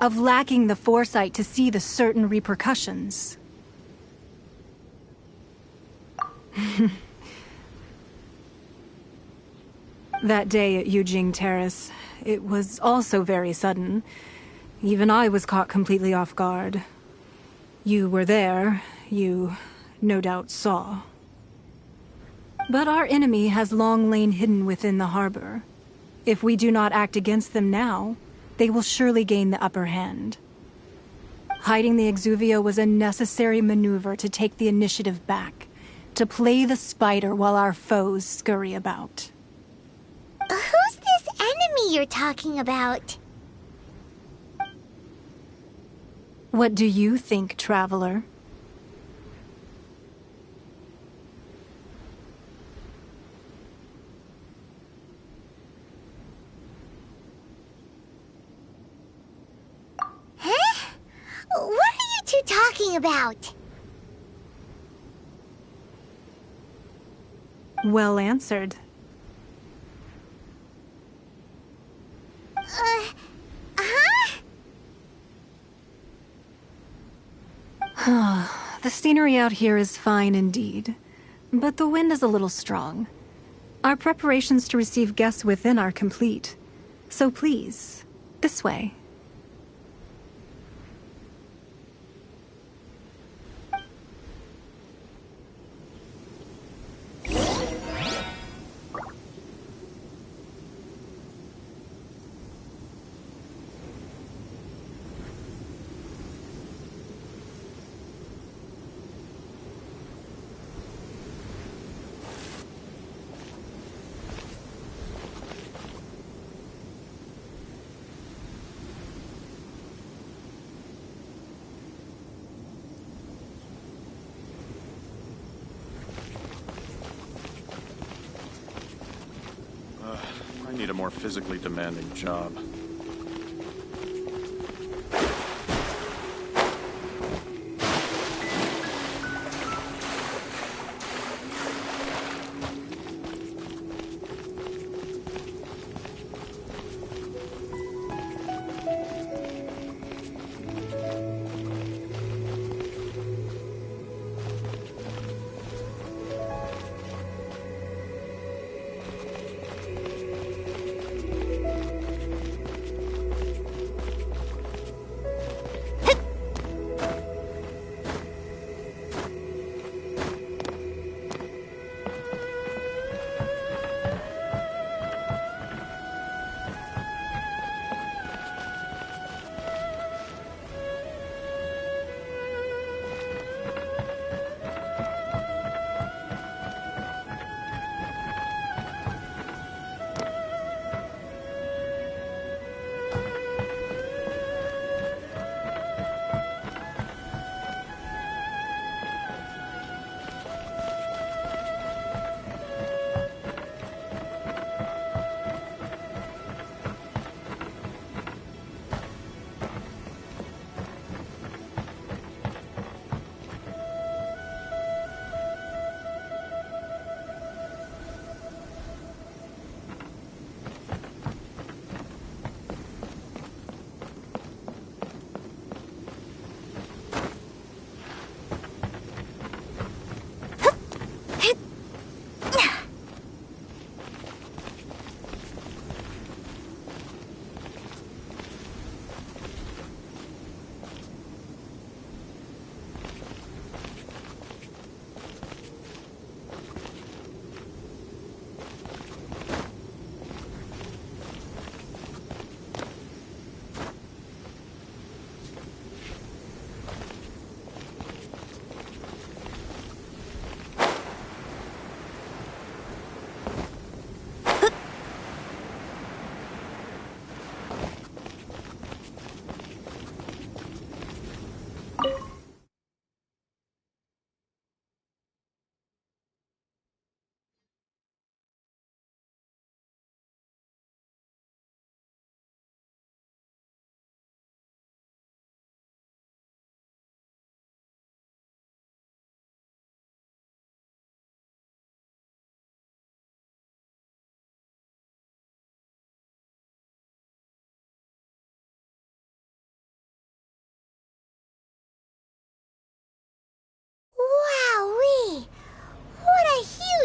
Of lacking the foresight to see the certain repercussions? That day at Yujing Terrace, it was also very sudden. Even I was caught completely off guard. You were there, you no doubt saw. But our enemy has long lain hidden within the harbor. If we do not act against them now, they will surely gain the upper hand. Hiding the Exuvia was a necessary maneuver to take the initiative back, to play the spider while our foes scurry about. Who's this enemy you're talking about? What do you think, Traveler? Huh? What are you two talking about? Well answered. The scenery out here is fine indeed, but the wind is a little strong. Our preparations to receive guests within are complete, so please, this way. I need a more physically demanding job.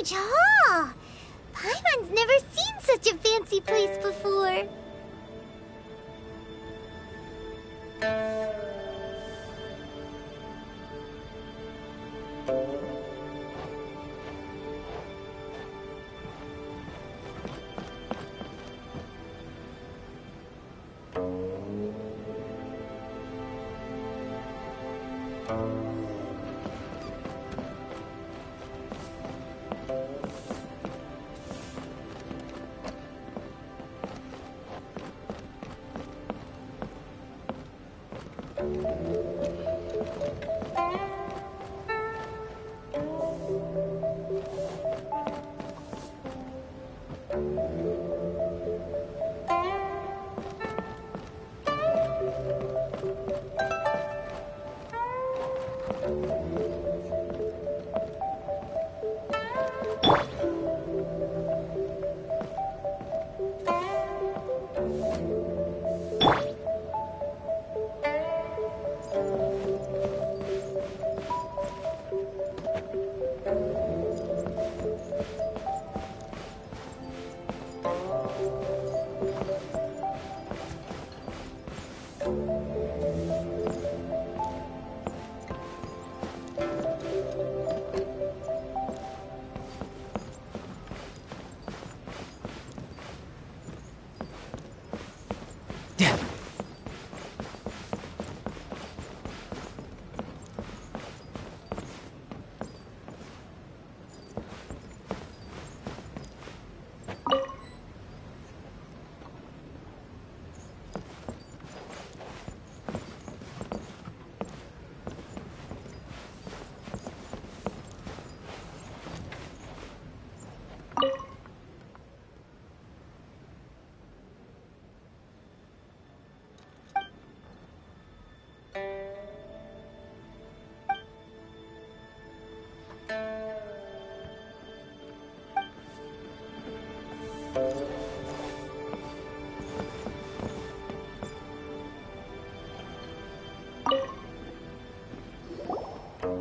huge hall! Paimon's never seen such a fancy place before.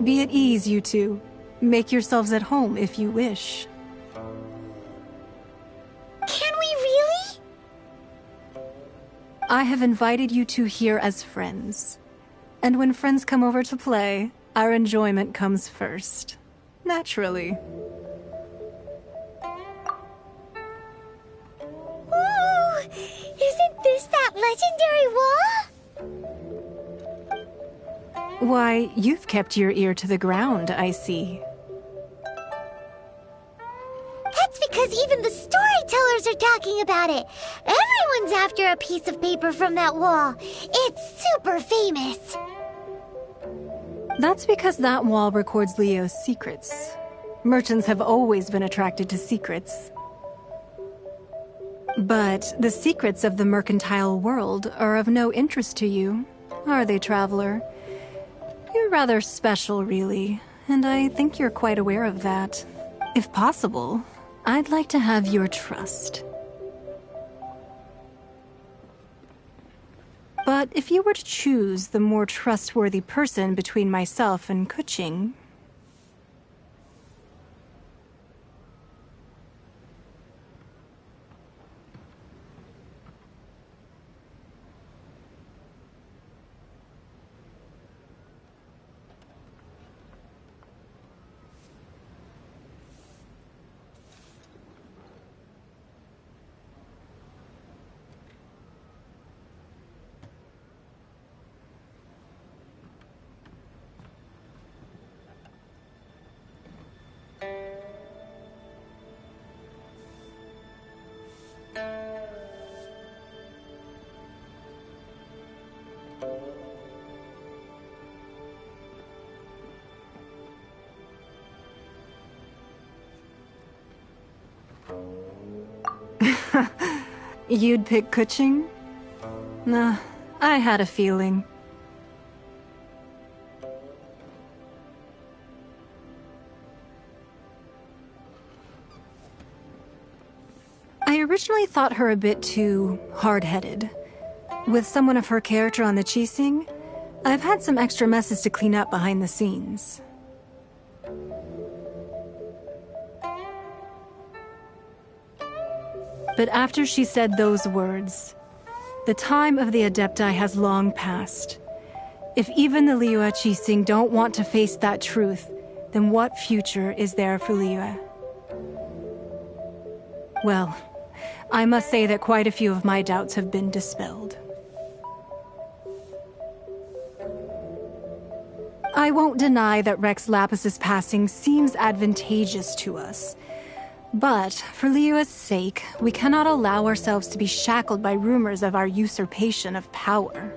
Be at ease, you two. Make yourselves at home if you wish. Can we really? I have invited you two here as friends. And when friends come over to play, our enjoyment comes first. Naturally. Ooh! Isn't this that legendary wall? Why, you've kept your ear to the ground, I see. That's because even the storytellers are talking about it. Everyone's after a piece of paper from that wall. It's super famous. That's because that wall records Leo's secrets. Merchants have always been attracted to secrets. But the secrets of the mercantile world are of no interest to you, are they, traveler? You're rather special, really, and I think you're quite aware of that. If possible, I'd like to have your trust. But if you were to choose the more trustworthy person between myself and Kuching, you'd pick Kuching? Nah, I had a feeling. I originally thought her a bit too hard-headed. With someone of her character on the Qixing, I've had some extra messes to clean up behind the scenes. But after she said those words, the time of the Adepti has long passed. If even the Liyue Qixing don't want to face that truth, then what future is there for Liyue? Well, I must say that quite a few of my doubts have been dispelled. I won't deny that Rex Lapis's passing seems advantageous to us. But, for Liyue's sake, we cannot allow ourselves to be shackled by rumors of our usurpation of power.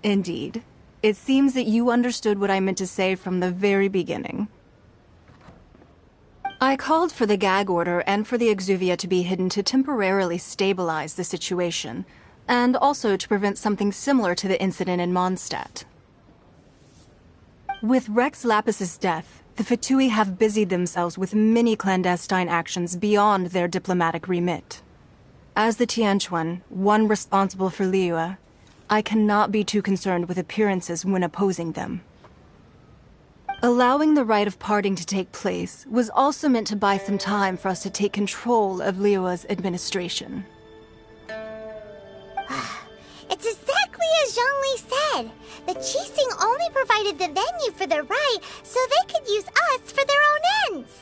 Indeed. It seems that you understood what I meant to say from the very beginning. I called for the gag order and for the Exuvia to be hidden to temporarily stabilize the situation, and also to prevent something similar to the incident in Mondstadt. With Rex Lapis's death, the Fatui have busied themselves with many clandestine actions beyond their diplomatic remit. As the Tianquan, one responsible for Liyue, I cannot be too concerned with appearances when opposing them. Allowing the rite of parting to take place was also meant to buy some time for us to take control of Liyue's administration. It's exactly as Zhongli said. The Qixing only provided the venue for the rite so they could use us for their own ends.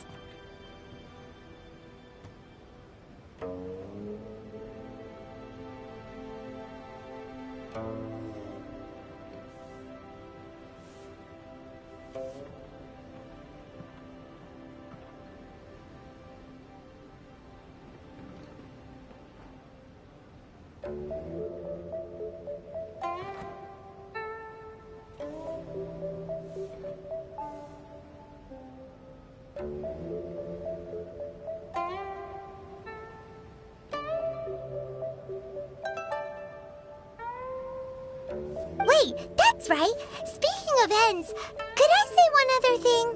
Wait, that's right. Speaking of ends, could I say one other thing?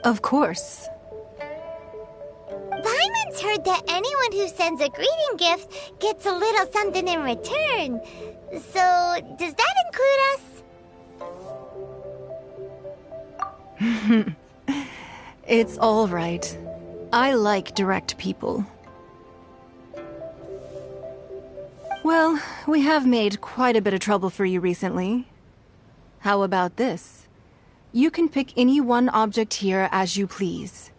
Of course. Paimon's heard that anyone who sends a greeting gift gets a little something in return. So, does that include us? It's all right. I like direct people. Well, we have made quite a bit of trouble for you recently. How about this? You can pick any one object here as you please,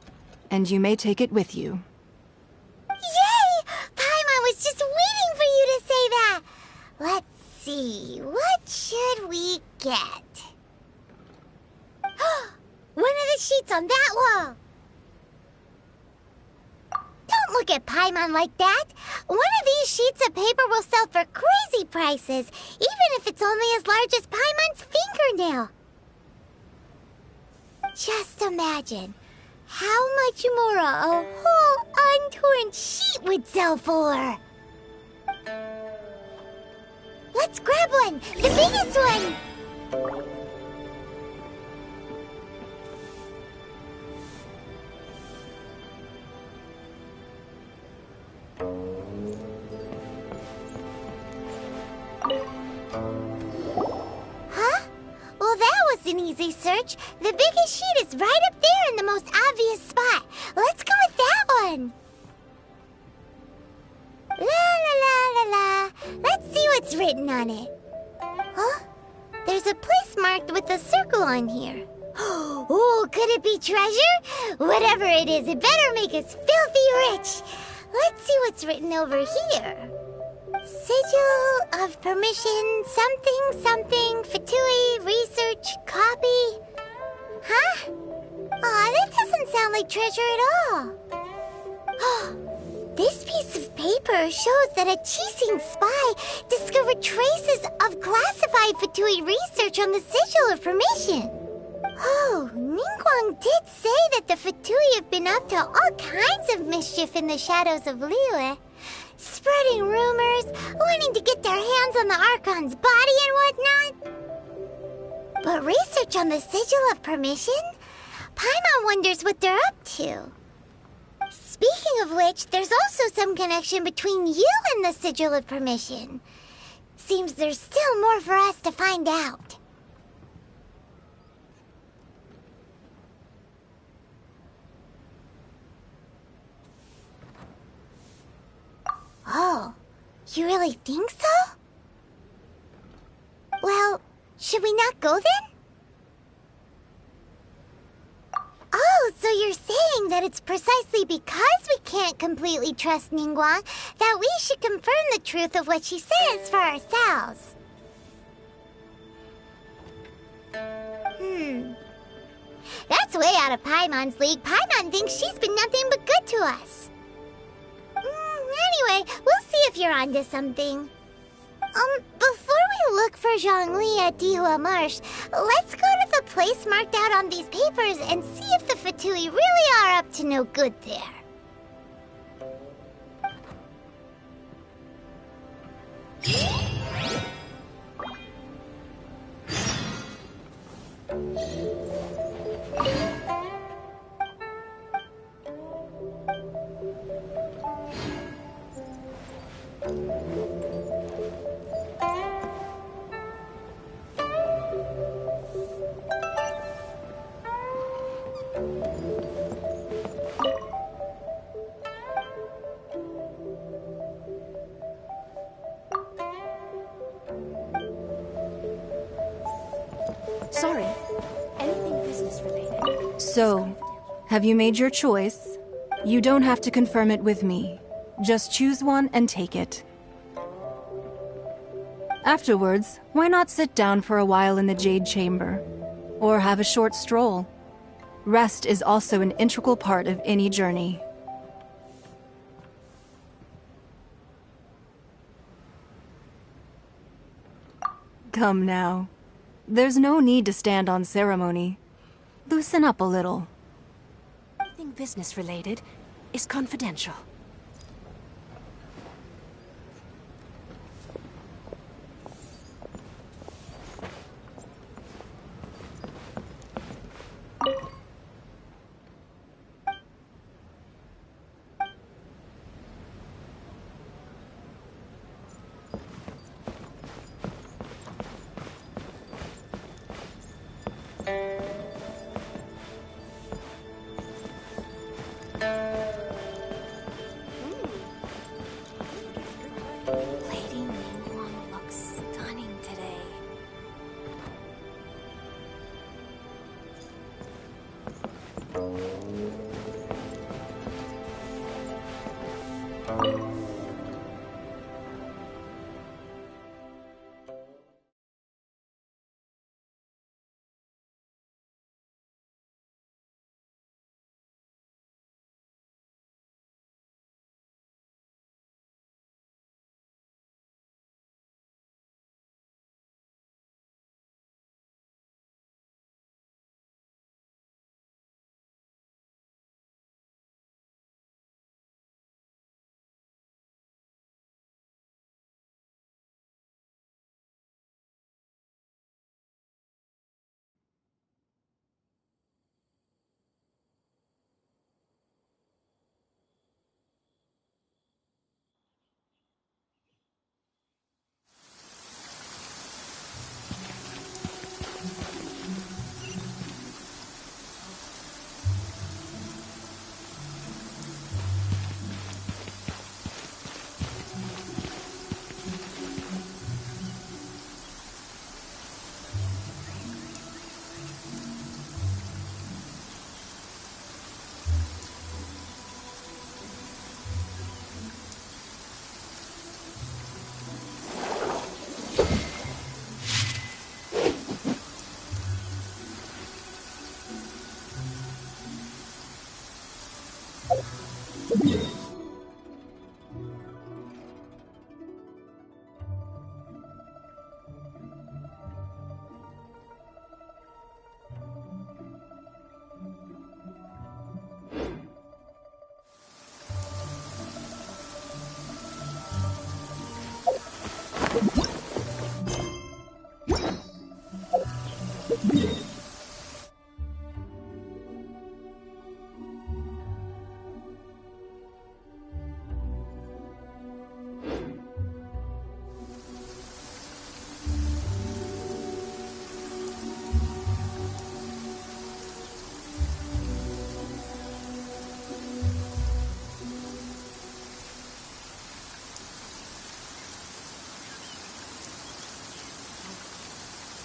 and you may take it with you. Yay! Paimon was just waiting for you to say that! Let's see, what should we get? One of the sheets on that wall! Don't look at Paimon like that! One of these sheets of paper will sell for crazy prices, even if it's only as large as Paimon's fingernail. Just imagine how much more a whole untorn sheet would sell for. Let's grab one, the biggest one! Huh? Well, that was an easy search. The biggest sheet is right up there in the most obvious spot. Let's go with that one. La la la la la. Let's see what's written on it. Huh? There's a place marked with a circle on here. Oh, could it be treasure? Whatever it is, it better make us filthy rich. Let's see what's written over here. Sigil of permission, something, something, Fatui, research, copy. Huh? Aw, that doesn't sound like treasure at all. This piece of paper shows that a Qixing spy discovered traces of classified Fatui research on the Sigil of permission. Oh, Ningguang did say that the Fatui have been up to all kinds of mischief in the shadows of Liyue. Spreading rumors, wanting to get their hands on the Archon's body and whatnot. But research on the Sigil of permission? Paimon wonders what they're up to. Speaking of which, there's also some connection between you and the Sigil of permission. Seems there's still more for us to find out. You really think so? Well, should we not go then? Oh, so you're saying that it's precisely because we can't completely trust Ningguang that we should confirm the truth of what she says for ourselves. That's way out of Paimon's league. Paimon thinks she's been nothing but good to us. Anyway, we'll see if you're onto something. Before we look for Zhongli at Dihua Marsh, let's go to the place marked out on these papers and see if the Fatui really are up to no good there. Sorry. Anything business related? So, have you made your choice? You don't have to confirm it with me. Just choose one and take it. Afterwards, why not sit down for a while in the Jade Chamber? Or have a short stroll? Rest is also an integral part of any journey. Come now. There's no need to stand on ceremony. Loosen up a little. Anything business related is confidential. Lady Ningguang looks stunning today.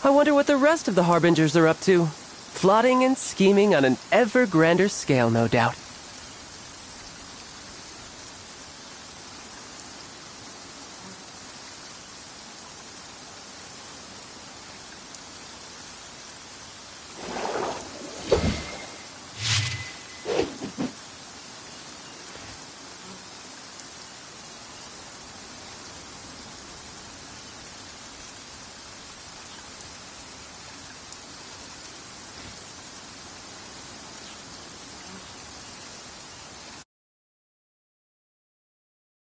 I wonder what the rest of the Harbingers are up to. Plotting and scheming on an ever grander scale, no doubt.